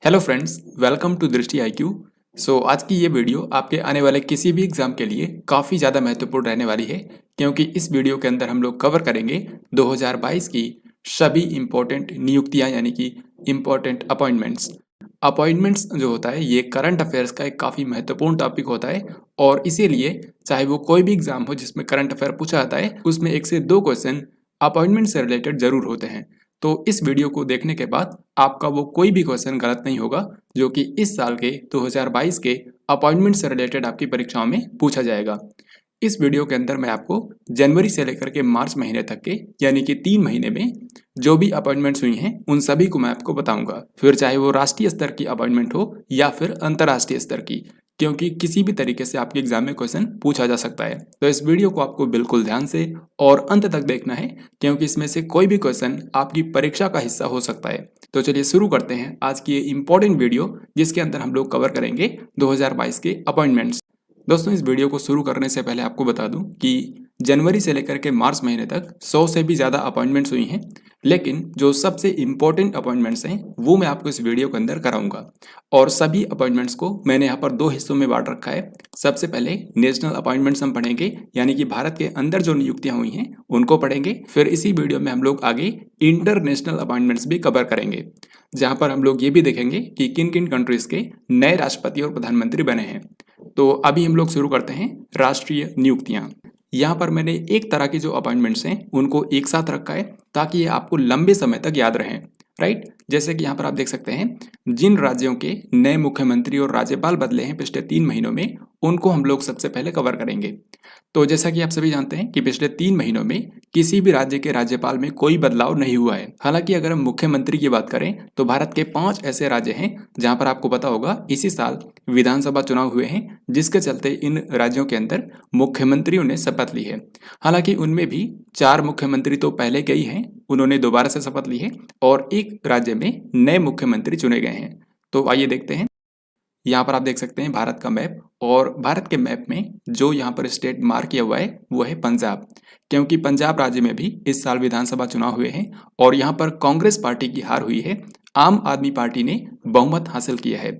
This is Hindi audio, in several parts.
हेलो फ्रेंड्स, वेलकम टू दृष्टि IQ। आज की ये वीडियो आपके आने वाले किसी भी एग्जाम के लिए काफ़ी ज़्यादा महत्वपूर्ण रहने वाली है, क्योंकि इस वीडियो के अंदर हम लोग कवर करेंगे 2022 की सभी इम्पोर्टेंट नियुक्तियां, यानी कि इम्पोर्टेंट अपॉइंटमेंट्स। अपॉइंटमेंट्स जो होता है ये करंट अफेयर्स का एक काफ़ी महत्वपूर्ण टॉपिक होता है, और इसीलिए चाहे वो कोई भी एग्जाम हो जिसमें करंट अफेयर पूछा जाता है, उसमें 1 से 2 क्वेश्चन अपॉइंटमेंट से रिलेटेड जरूर होते हैं। तो इस वीडियो को देखने के बाद आपका वो कोई भी क्वेश्चन गलत नहीं होगा जो कि इस साल के 2022 के अपॉइंटमेंट से रिलेटेड आपकी परीक्षाओं में पूछा जाएगा। इस वीडियो के अंदर मैं आपको जनवरी से लेकर के मार्च महीने तक के, यानी कि 3 महीने में जो भी अपॉइंटमेंट्स हुई हैं उन सभी को मैं आपको बताऊंगा, फिर चाहे वो राष्ट्रीय स्तर की अपॉइंटमेंट हो या फिर अंतर्राष्ट्रीय स्तर की, क्योंकि किसी भी तरीके से आपके एग्जाम में क्वेश्चन पूछा जा सकता है। तो इस वीडियो को आपको बिल्कुल ध्यान से और अंत तक देखना है, क्योंकि इसमें से कोई भी क्वेश्चन आपकी परीक्षा का हिस्सा हो सकता है। तो चलिए शुरू करते हैं आज की ये इंपॉर्टेंट वीडियो, जिसके अंदर हम लोग कवर करेंगे 2022 के अपॉइंटमेंट्स। दोस्तों, इस वीडियो को शुरू करने से पहले आपको बता दूं कि जनवरी से लेकर के मार्च महीने तक 100 से भी ज़्यादा अपॉइंटमेंट्स हुई हैं, लेकिन जो सबसे इम्पोर्टेंट अपॉइंटमेंट्स हैं वो मैं आपको इस वीडियो के अंदर कराऊंगा। और सभी अपॉइंटमेंट्स को मैंने यहाँ पर 2 हिस्सों में बांट रखा है। सबसे पहले नेशनल अपॉइंटमेंट्स हम पढ़ेंगे, यानी कि भारत के अंदर जो नियुक्तियां हुई हैं उनको पढ़ेंगे। फिर इसी वीडियो में हम लोग आगे इंटरनेशनल अपॉइंटमेंट्स भी कवर करेंगे, जहाँ पर हम लोग ये भी देखेंगे कि किन किन कंट्रीज के नए राष्ट्रपति और प्रधानमंत्री बने हैं। तो अभी हम लोग शुरू करते हैं राष्ट्रीय नियुक्तियां। यहाँ पर मैंने एक तरह की जो अपॉइंटमेंट्स हैं उनको एक साथ रखा है, ताकि ये आपको लंबे समय तक याद रहें। राइट, जैसे कि यहाँ पर आप देख सकते हैं, जिन राज्यों के नए मुख्यमंत्री और राज्यपाल बदले हैं पिछले 3 महीनों में, उनको हम लोग सबसे पहले कवर करेंगे। तो जैसा कि आप सभी जानते हैं कि पिछले 3 महीनों में किसी भी राज्य के राज्यपाल में कोई बदलाव नहीं हुआ है। हालांकि अगर हम मुख्यमंत्री की बात करें तो भारत के 5 ऐसे राज्य हैं जहां पर आपको पता होगा इसी साल विधानसभा चुनाव हुए हैं, जिसके चलते इन राज्यों के अंदर मुख्यमंत्रियों ने शपथ ली है। हालांकि उनमें भी 4 मुख्यमंत्री तो पहले के ही हैं, उन्होंने दोबारा से शपथ ली है, और एक राज्य में नए मुख्यमंत्री चुने गए हैं। तो आइए देखते हैं। यहाँ पर आप देख सकते हैं भारत का मैप, और भारत के मैप में जो यहाँ पर स्टेट मार्क किया हुआ है वो है पंजाब, क्योंकि पंजाब राज्य में भी इस साल विधानसभा चुनाव हुए हैं और यहाँ पर कांग्रेस पार्टी की हार हुई है। आम आदमी पार्टी ने बहुमत हासिल किया है,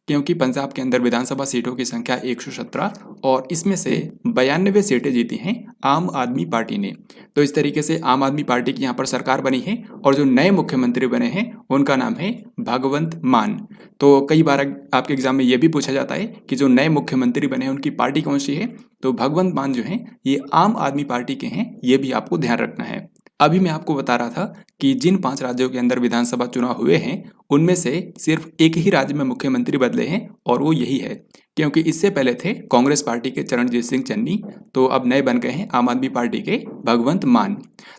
क्योंकि पंजाब के अंदर विधानसभा सीटों की संख्या 117 और इसमें से 92 सीटें जीती हैं आम आदमी पार्टी ने। तो इस तरीके से आम आदमी पार्टी की यहाँ पर सरकार बनी है, और जो नए मुख्यमंत्री बने हैं उनका नाम है भगवंत मान। तो कई बार आपके एग्जाम में ये भी पूछा जाता है कि जो नए मुख्यमंत्री बने हैं उनकी पार्टी कौन सी है। तो भगवंत मान जो हैं ये आम आदमी पार्टी के हैं, ये भी आपको ध्यान रखना है। अभी मैं आपको बता रहा था कि जिन 5 राज्यों के अंदर विधानसभा चुनाव हुए हैं उनमें से सिर्फ एक ही राज्य में मुख्यमंत्री बदले हैं, और वो यही है, क्योंकि इससे पहले थे कांग्रेस पार्टी के चरणजीत सिंह चन्नी, तो अब नए बन गए हैं आम आदमी पार्टी के भगवंत मान।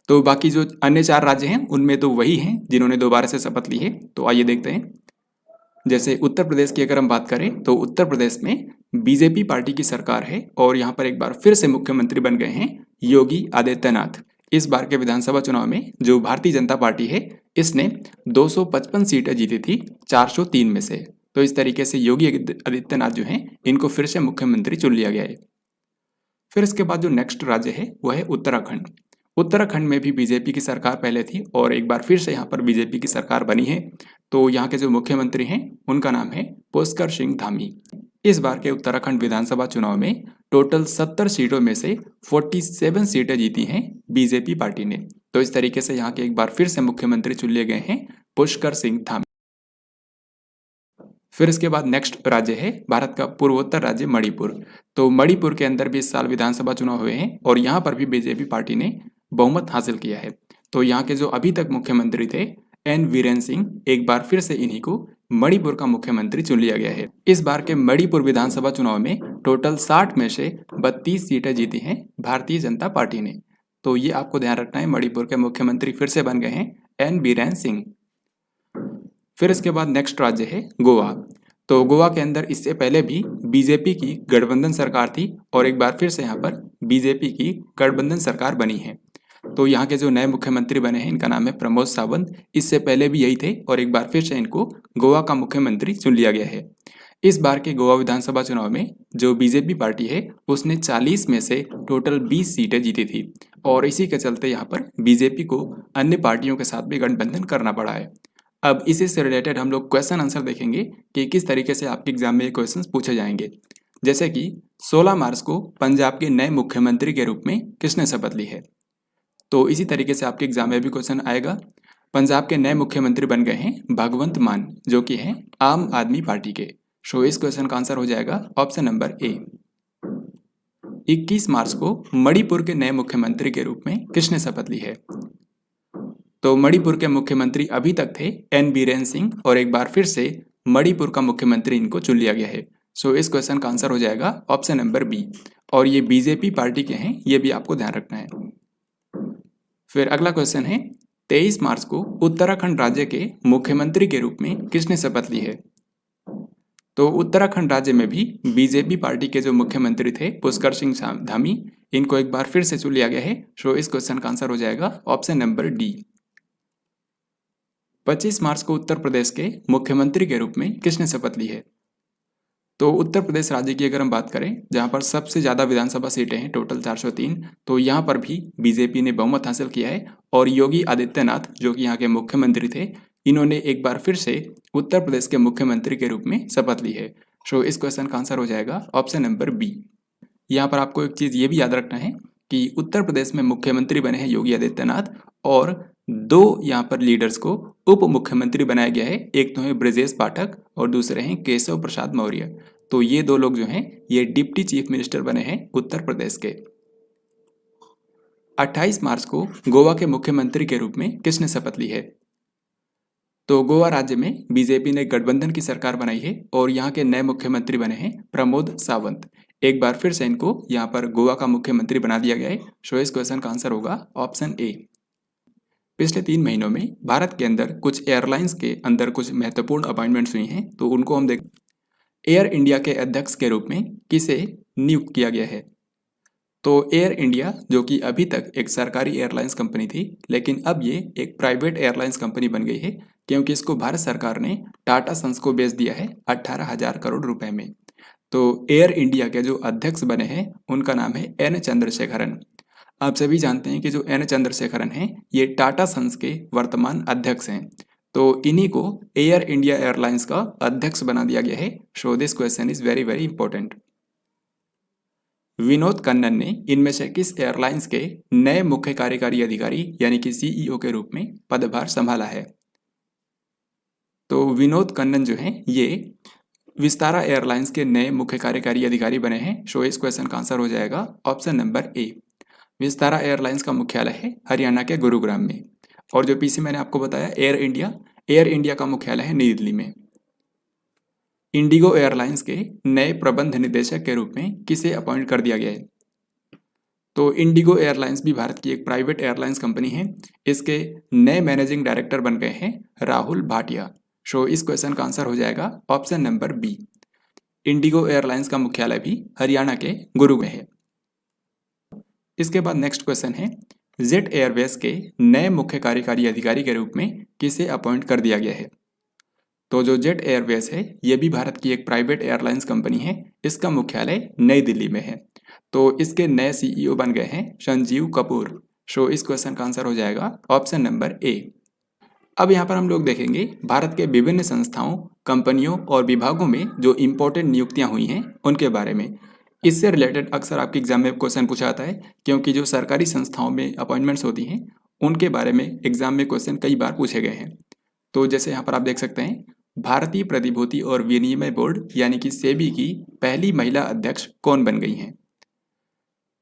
तो बाकी जो अन्य 4 राज्य हैं उनमें तो वही हैं जिन्होंने दोबारा से शपथ ली है। तो आइए देखते हैं। जैसे उत्तर प्रदेश की अगर हम बात करें तो उत्तर प्रदेश में बीजेपी पार्टी की सरकार है, और यहाँ पर एक बार फिर से मुख्यमंत्री बन गए हैं योगी आदित्यनाथ। इस बार के विधानसभा चुनाव में जो भारतीय जनता पार्टी है इसने 255 सीटें जीती थी 403 में से। तो इस तरीके से योगी आदित्यनाथ जो हैं इनको फिर से मुख्यमंत्री चुन लिया गया है। फिर इसके बाद जो नेक्स्ट राज्य है वह है उत्तराखंड। उत्तराखंड में भी बीजेपी की सरकार पहले थी, और एक बार फिर से यहाँ पर बीजेपी की सरकार बनी है। तो यहाँ के जो मुख्यमंत्री हैं उनका नाम है पुष्कर सिंह धामी। इस बार के उत्तराखंड विधानसभा चुनाव में टोटल 70 सीटों में से 47 सीटें जीती हैं बीजेपी पार्टी ने। तो इस तरीके से यहाँ के एक बार फिर से मुख्यमंत्री चुन लिए गए हैं पुष्कर सिंह धामी। फिर इसके बाद नेक्स्ट राज्य है भारत का पूर्वोत्तर राज्य मणिपुर। तो मणिपुर के अंदर भी इस साल विधानसभा चुनाव हुए हैं, और यहाँ पर भी बीजेपी पार्टी ने बहुमत हासिल किया है। तो यहाँ के जो अभी तक मुख्यमंत्री थे एन वीरेन सिंह, एक बार फिर से इन्हीं को मणिपुर का मुख्यमंत्री चुन लिया गया है। इस बार के मणिपुर विधानसभा चुनाव में टोटल 60 में से 32 सीटें जीती हैं भारतीय जनता पार्टी ने। तो ये आपको ध्यान रखना है, मणिपुर के मुख्यमंत्री फिर से बन गए हैं एन बीरेन सिंह। फिर इसके बाद नेक्स्ट राज्य है गोवा। तो गोवा के अंदर इससे पहले भी बीजेपी की गठबंधन सरकार थी, और एक बार फिर से यहाँ पर बीजेपी की गठबंधन सरकार बनी है। तो यहाँ के जो नए मुख्यमंत्री बने हैं इनका नाम है प्रमोद सावंत। इससे पहले भी यही थे, और एक बार फिर से इनको गोवा का मुख्यमंत्री चुन लिया गया है। इस बार के गोवा विधानसभा चुनाव में जो बीजेपी पार्टी है उसने 40 में से टोटल 20 सीटें जीती थी, और इसी के चलते यहाँ पर बीजेपी को अन्य पार्टियों के साथ भी गठबंधन करना पड़ा है। अब इसी से रिलेटेड हम लोग क्वेश्चन आंसर देखेंगे कि किस तरीके से आपके एग्जाम में ये क्वेश्चंस पूछे जाएंगे। जैसे कि 16 मार्च को पंजाब के नए मुख्यमंत्री के रूप में किसने शपथ ली है। तो इसी तरीके से आपके एग्जाम में भी क्वेश्चन आएगा। पंजाब के नए मुख्यमंत्री बन गए हैं भगवंत मान, जो कि हैं आम आदमी पार्टी के। सो इस क्वेश्चन का आंसर हो जाएगा ऑप्शन नंबर ए। 21 मार्च को मणिपुर के नए मुख्यमंत्री के रूप में किसने शपथ ली है। तो मणिपुर के मुख्यमंत्री अभी तक थे एन बीरेन सिंह, और एक बार फिर से मणिपुर का मुख्यमंत्री इनको चुन लिया गया है। सो इस क्वेश्चन का आंसर हो जाएगा ऑप्शन नंबर बी, और ये बीजेपी पार्टी के हैं, ये भी आपको ध्यान रखना है। फिर अगला क्वेश्चन है 23 मार्च को उत्तराखंड राज्य के मुख्यमंत्री के रूप में किसने शपथ ली है। तो उत्तराखंड राज्य में भी बीजेपी पार्टी के जो मुख्यमंत्री थे पुष्कर सिंह धामी, इनको एक बार फिर से चुन लिया गया है। सो इस क्वेश्चन का आंसर हो जाएगा ऑप्शन नंबर डी। 25 मार्च को उत्तर प्रदेश के मुख्यमंत्री के रूप में किसने शपथ ली है। तो उत्तर प्रदेश राज्य की अगर हम बात करें, जहां पर सबसे ज्यादा विधानसभा सीटें हैं, टोटल 403, तो यहां पर भी बीजेपी ने बहुमत हासिल किया है, और योगी आदित्यनाथ जो कि यहाँ के मुख्यमंत्री थे, इन्होंने एक बार फिर से उत्तर प्रदेश के मुख्यमंत्री के रूप में शपथ ली है। सो इस क्वेश्चन का आंसर हो जाएगा ऑप्शन नंबर बी। यहाँ पर आपको एक चीज ये भी याद रखना है कि उत्तर प्रदेश में मुख्यमंत्री बने हैं योगी आदित्यनाथ, और 2 यहाँ पर लीडर्स को उप मुख्यमंत्री बनाया गया है। एक तो है ब्रजेश पाठक और दूसरे हैं केशव प्रसाद मौर्य। तो ये 2 लोग जो हैं ये डिप्टी चीफ मिनिस्टर बने हैं उत्तर प्रदेश के। 28 मार्च को गोवा के मुख्यमंत्री के रूप में किसने शपथ ली है। तो गोवा राज्य में बीजेपी ने गठबंधन की सरकार बनाई है, और यहाँ के नए मुख्यमंत्री बने हैं प्रमोद सावंत। एक बार फिर से इनको यहाँ पर गोवा का मुख्यमंत्री बना दिया गया है। सो इस क्वेश्चन का आंसर होगा ऑप्शन ए। पिछले 3 महीनों में भारत के अंदर कुछ एयरलाइंस के अंदर कुछ महत्वपूर्ण अपॉइंटमेंट्स हुई हैं, तो उनको हम देख। एयर इंडिया के अध्यक्ष के रूप में किसे नियुक्त किया गया है। तो एयर इंडिया जो कि अभी तक एक सरकारी एयरलाइंस कंपनी थी, लेकिन अब ये एक प्राइवेट एयरलाइंस कंपनी बन गई है, क्योंकि इसको भारत सरकार ने टाटा सन्स को बेच दिया है 18,000 करोड़ रुपए में। तो एयर इंडिया के जो अध्यक्ष बने हैं उनका नाम है एन चंद्रशेखरन। आप सभी जानते हैं कि जो एन चंद्रशेखरन हैं ये टाटा सन्स के वर्तमान अध्यक्ष हैं, तो इन्हीं को एयर इंडिया एयरलाइंस का अध्यक्ष बना दिया गया है। So this question is very very important. Vinod Kannan ने इनमें से किस एयरलाइंस के नए मुख्य कार्यकारी अधिकारी यानी कि सीईओ के रूप में पदभार संभाला है। तो विनोद कन्नन जो हैं ये विस्तारा एयरलाइंस के नए मुख्य कार्यकारी अधिकारी बने हैं। सो इस क्वेश्चन का आंसर हो जाएगा option number A. Vistara airlines का मुख्यालय है हरियाणा के गुरुग्राम में, और जो पीछे मैंने आपको बताया एयर इंडिया का मुख्यालय है नई दिल्ली में। इंडिगो एयरलाइंस के नए प्रबंध निदेशक के रूप में किसे अपॉइंट कर दिया गया है। तो इंडिगो एयरलाइंस भी भारत की एक प्राइवेट एयरलाइंस कंपनी है। इसके नए मैनेजिंग डायरेक्टर बन गए हैं राहुल भाटिया। सो इस क्वेश्चन का आंसर हो जाएगा option number B. IndiGo airlines का मुख्यालय भी हरियाणा के गुरुग्राम में है। इसके बाद नेक्स्ट क्वेश्चन है जेट एयरवेज के नए मुख्य कार्यकारी अधिकारी के रूप में किसे अपॉइंट कर दिया गया है। तो जो जेट एयरवेज है ये भी भारत की एक प्राइवेट एयरलाइंस कंपनी है। इसका मुख्यालय नई दिल्ली में है। तो इसके नए सीईओ बन गए हैं संजीव कपूर। सो इस क्वेश्चन का आंसर हो जाएगा ऑप्शन नंबर ए। अब यहाँ पर हम लोग देखेंगे भारत के विभिन्न संस्थाओं, कंपनियों और विभागों में जो इंपॉर्टेंट नियुक्तियां हुई हैं उनके बारे में। इससे रिलेटेड अक्सर आपके एग्जाम में क्वेश्चन पूछा जाता है, क्योंकि जो सरकारी संस्थाओं में अपॉइंटमेंट्स होती हैं उनके बारे में एग्जाम में क्वेश्चन कई बार पूछे गए हैं। तो जैसे यहाँ पर आप देख सकते हैं भारतीय प्रतिभूति और विनिमय बोर्ड यानी कि सेबी की पहली महिला अध्यक्ष कौन बन गई हैं।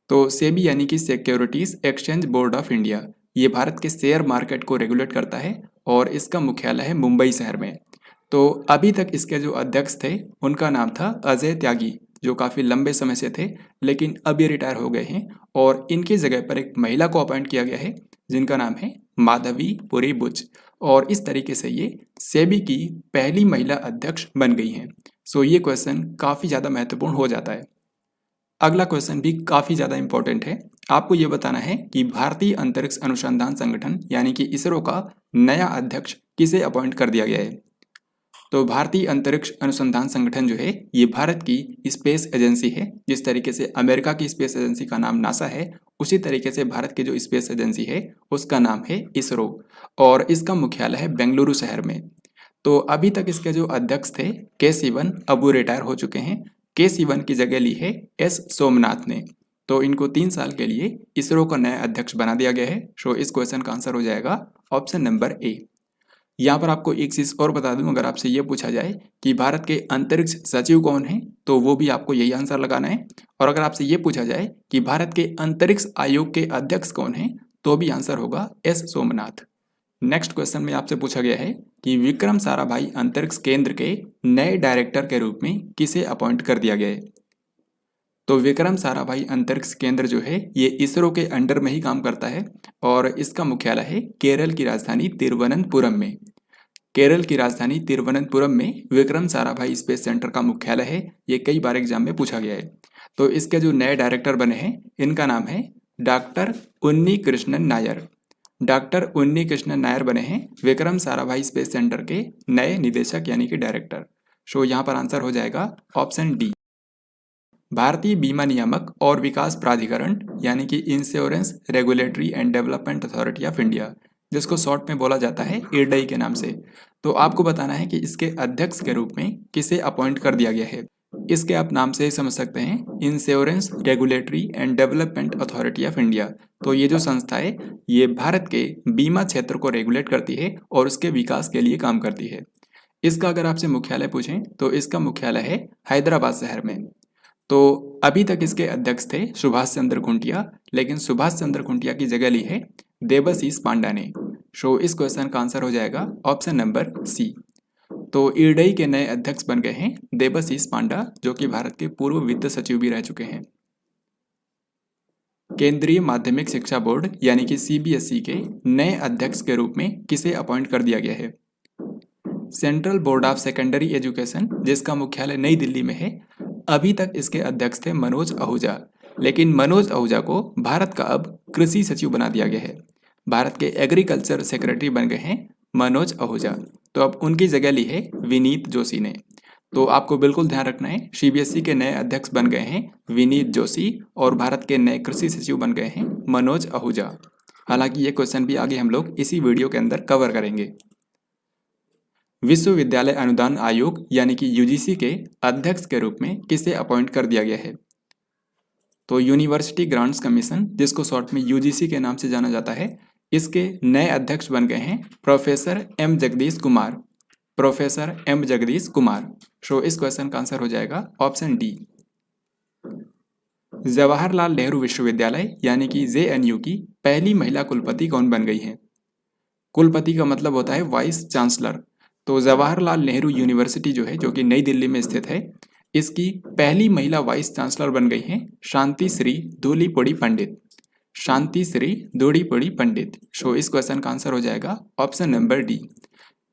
तो सेबी यानी कि securities exchange board of India, ये भारत के शेयर मार्केट को रेगुलेट करता है, और इसका मुख्यालय है मुंबई शहर में। तो अभी तक इसके जो अध्यक्ष थे उनका नाम था अजय त्यागी, जो काफ़ी लंबे समय से थे, लेकिन अब ये रिटायर हो गए हैं, और इनकी जगह पर एक महिला को अपॉइंट किया गया है जिनका नाम है माधवी पुरी बुच, और इस तरीके से ये सेबी की पहली महिला अध्यक्ष बन गई हैं। सो ये क्वेश्चन काफ़ी ज़्यादा महत्वपूर्ण हो जाता है। अगला क्वेश्चन भी काफ़ी ज़्यादा इंपॉर्टेंट है। आपको ये बताना है कि भारतीय अंतरिक्ष अनुसंधान संगठन यानी कि इसरो का नया अध्यक्ष किसे अपॉइंट कर दिया गया है। तो भारतीय अंतरिक्ष अनुसंधान संगठन जो है ये भारत की स्पेस एजेंसी है। जिस तरीके से अमेरिका की स्पेस एजेंसी का नाम नासा है, उसी तरीके से भारत की जो स्पेस एजेंसी है उसका नाम है इसरो, और इसका मुख्यालय है बेंगलुरु शहर में। तो अभी तक इसके जो अध्यक्ष थे के सिवन, अब वो रिटायर हो चुके हैं। के सिवन की जगह ली है एस सोमनाथ ने। तो इनको 3 साल के लिए इसरो का नया अध्यक्ष बना दिया गया है। सो इस क्वेश्चन का आंसर हो जाएगा ऑप्शन नंबर ए। यहाँ पर आपको एक चीज और बता दूं, अगर आपसे ये पूछा जाए कि भारत के अंतरिक्ष सचिव कौन है, तो वो भी आपको यही आंसर लगाना है। और अगर आपसे ये पूछा जाए कि भारत के अंतरिक्ष आयोग के अध्यक्ष कौन है, तो भी आंसर होगा एस सोमनाथ। नेक्स्ट क्वेश्चन में आपसे पूछा गया है कि विक्रम साराभाई अंतरिक्ष केंद्र के नए डायरेक्टर के रूप में किसे अपॉइंट कर दिया गया है। तो विक्रम साराभाई अंतरिक्ष केंद्र जो है ये इसरो के अंडर में ही काम करता है और इसका मुख्यालय है केरल की राजधानी तिरुवनंतपुरम में। केरल की राजधानी तिरुवनंतपुरम में विक्रम साराभाई स्पेस सेंटर का मुख्यालय है। ये कई बार एग्जाम में पूछा गया है। तो इसके जो नए डायरेक्टर बने हैं इनका नाम है डॉक्टर उन्नी कृष्णन नायर। डॉक्टर उन्नी कृष्णन नायर बने हैं विक्रम साराभाई स्पेस सेंटर के नए निदेशक यानी कि डायरेक्टर। सो यहाँ पर आंसर हो जाएगा ऑप्शन डी। भारतीय बीमा नियामक और विकास प्राधिकरण यानी कि insurance regulatory and development authority of India, जिसको शॉर्ट में बोला जाता है IRDAI के नाम से, तो आपको बताना है कि इसके अध्यक्ष के रूप में किसे अपॉइंट कर दिया गया है। इसके आप नाम से ही समझ सकते हैं, insurance regulatory and development authority of India. तो ये जो संस्था है ये भारत के बीमा क्षेत्र को रेगुलेट करती है और उसके विकास के लिए काम करती है। इसका अगर आपसे मुख्यालय पूछें तो इसका मुख्यालय है हैदराबाद शहर में। तो अभी तक इसके अध्यक्ष थे सुभाष चंद्र खुंटिया, लेकिन सुभाष चंद्र खुंटिया की जगह ली है देबाशीष पांडा ने। सो इस क्वेश्चन का आंसर हो जाएगा ऑप्शन नंबर सी। तो IRDAI के नए अध्यक्ष बन गए हैं देबाशीष पांडा, जो कि भारत के पूर्व वित्त सचिव भी रह चुके हैं। केंद्रीय माध्यमिक शिक्षा बोर्ड यानी कि CBSE के नए अध्यक्ष के रूप में किसे अपॉइंट कर दिया गया है। Central board of secondary education, जिसका मुख्यालय नई दिल्ली में है, अभी तक इसके अध्यक्ष थे मनोज आहूजा, लेकिन मनोज आहूजा को भारत का अब कृषि सचिव बना दिया गया है। भारत के एग्रीकल्चर सेक्रेटरी बन गए हैं मनोज आहूजा। तो अब उनकी जगह ली है विनीत जोशी ने। तो आपको बिल्कुल ध्यान रखना है, CBSE के नए अध्यक्ष बन गए हैं विनीत जोशी और भारत के नए कृषि सचिव बन गए हैं मनोज आहूजा। हालांकि ये क्वेश्चन भी आगे हम लोग इसी वीडियो के अंदर कवर करेंगे। विश्वविद्यालय अनुदान आयोग यानी कि UGC के अध्यक्ष के रूप में किसे अपॉइंट कर दिया गया है। तो यूनिवर्सिटी ग्रांट्स कमीशन, जिसको शॉर्ट में UGC के नाम से जाना जाता है, इसके नए अध्यक्ष बन गए हैं professor M Jagdish Kumar. Professor M Jagdish Kumar. So इस क्वेश्चन का आंसर हो जाएगा ऑप्शन डी। जवाहरलाल नेहरू विश्वविद्यालय यानी कि JNU की पहली महिला कुलपति कौन बन गई है। कुलपति का मतलब होता है वाइस चांसलर। तो जवाहरलाल नेहरू यूनिवर्सिटी जो है, जो कि नई दिल्ली में स्थित है, इसकी पहली महिला वाइस चांसलर बन गई हैं शांति श्री धूलीपड़ी पंडित। शांति श्री धूलीपड़ी पंडित। सो इस क्वेश्चन का आंसर हो जाएगा ऑप्शन नंबर डी।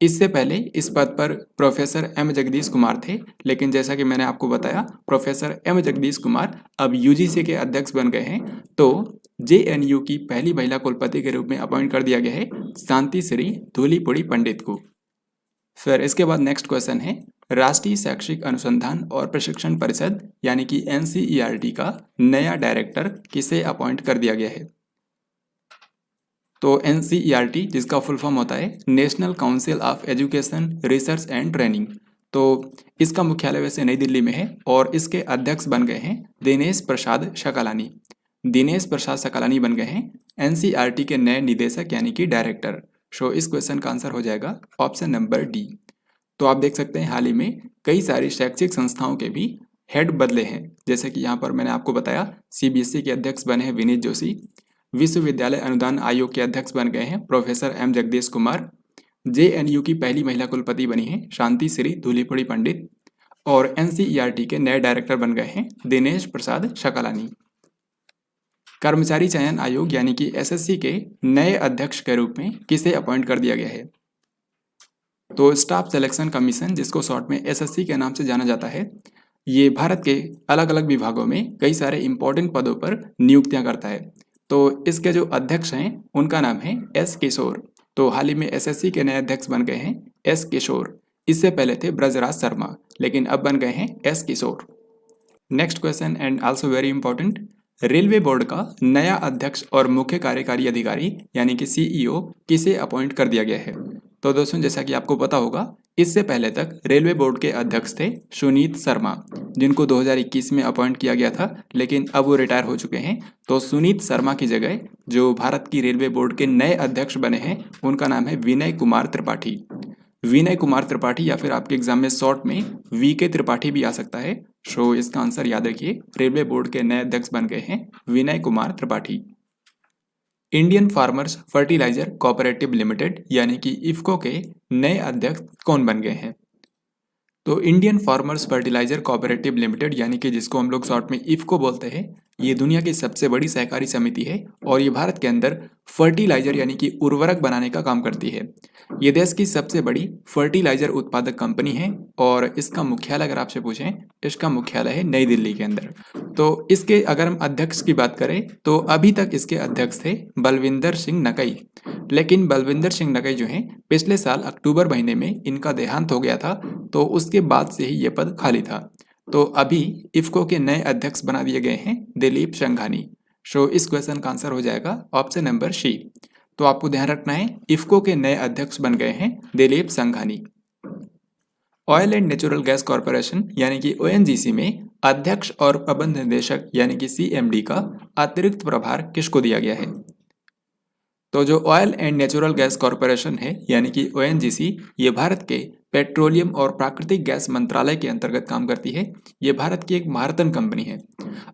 इससे पहले इस पद पर प्रोफेसर M जगदीश कुमार थे, लेकिन जैसा कि मैंने आपको बताया प्रोफेसर M जगदीश कुमार अब UGC के अध्यक्ष बन गए हैं। तो JNU की पहली महिला कुलपति के रूप में अपॉइंट कर दिया गया है शांति श्री धूलीपड़ी पंडित को। फिर इसके बाद नेक्स्ट क्वेश्चन है, राष्ट्रीय शैक्षिक अनुसंधान और प्रशिक्षण परिषद यानी कि NCERT का नया डायरेक्टर किसे अपॉइंट कर दिया गया है। तो NCERT, जिसका फुल फॉर्म होता है national council of education research and training, तो इसका मुख्यालय वैसे नई दिल्ली में है और इसके अध्यक्ष बन गए हैं दिनेश प्रसाद शकलानी। दिनेश प्रसाद शकलानी बन गए हैं NCERT के नए निदेशक यानी कि डायरेक्टर। सो इस क्वेश्चन का आंसर हो जाएगा ऑप्शन नंबर डी। तो आप देख सकते हैं हाल ही में कई सारी शैक्षिक संस्थाओं के भी हेड बदले हैं, जैसे कि यहाँ पर मैंने आपको बताया CBSE के अध्यक्ष बने हैं विनीत जोशी, विश्वविद्यालय अनुदान आयोग के अध्यक्ष बन गए हैं professor M Jagdish Kumar, JNU की पहली महिला कुलपति बनी है शांति श्री धूलीपड़ी पंडित और NCERT के नए डायरेक्टर बन गए हैं दिनेश प्रसाद शकलानी। कर्मचारी चयन आयोग यानी कि SSC के नए अध्यक्ष के रूप में किसे अपॉइंट कर दिया गया है। तो स्टाफ सिलेक्शन कमीशन, जिसको शॉर्ट में SSC के नाम से जाना जाता है, ये भारत के अलग अलग विभागों में कई सारे इंपॉर्टेंट पदों पर नियुक्तियां करता है। तो इसके जो अध्यक्ष हैं उनका नाम है S किशोर। तो हाल ही में SSC के नए अध्यक्ष बन गए हैं S किशोर। इससे पहले थे ब्रजराज शर्मा, लेकिन अब बन गए हैं S Kishore. Next question and also very important, railway board का नया अध्यक्ष और मुख्य कार्यकारी अधिकारी यानी कि CEO किसे अपॉइंट कर दिया गया है। तो दोस्तों, जैसा कि आपको पता होगा इससे पहले तक रेलवे बोर्ड के अध्यक्ष थे सुनीत शर्मा, जिनको 2021 में अपॉइंट किया गया था, लेकिन अब वो रिटायर हो चुके हैं। तो सुनीत शर्मा की जगह जो भारत की रेलवे बोर्ड के नए अध्यक्ष बने हैं उनका नाम है विनय कुमार त्रिपाठी। विनय कुमार त्रिपाठी, या फिर आपके एग्जाम में शॉर्ट में वीके त्रिपाठी भी आ सकता है। सो इसका आंसर याद रखिए, रेलवे बोर्ड के नए अध्यक्ष बन गए हैं Vinay Kumar Tripathi. Indian farmers fertiliser cooperative limited यानी कि इफ्को के नए अध्यक्ष कौन बन गए हैं? तो Indian farmers fertiliser cooperative limited यानी कि जिसको हम लोग शॉर्ट में इफ्को बोलते हैं, ये दुनिया की सबसे बड़ी सहकारी समिति है और ये भारत के अंदर फर्टिलाइजर यानी कि उर्वरक बनाने का काम करती है। ये देश की सबसे बड़ी फर्टिलाइजर उत्पादक कंपनी है और इसका मुख्यालय अगर आपसे पूछें, इसका मुख्यालय है नई दिल्ली के अंदर। तो इसके अगर हम अध्यक्ष की बात करें तो अभी तक इसके अध्यक्ष थे बलविंदर सिंह नकई, लेकिन बलविंदर सिंह नकई जो हैं पिछले साल अक्टूबर महीने में इनका देहांत हो गया था, तो उसके बाद से ही ये पद खाली था। तो अभी इफ्को के नए अध्यक्ष बना दिए गए हैं दिलीप संघानी। सो इस क्वेश्चन का आंसर हो जाएगा ऑप्शन नंबर सी। तो आपको ध्यान रखना है, इफ्को के नए अध्यक्ष बन गए हैं Dilip Sanghani. Oil and natural gas corporation यानी कि ओएनजीसी में अध्यक्ष और प्रबंध निदेशक यानी कि सीएमडी का अतिरिक्त प्रभार किसको दिया गया है? तो जो oil and natural gas corporation है यानी कि ओएनजीसी, ये भारत के पेट्रोलियम और प्राकृतिक गैस मंत्रालय के अंतर्गत काम करती है। ये भारत की एक महारतन कंपनी है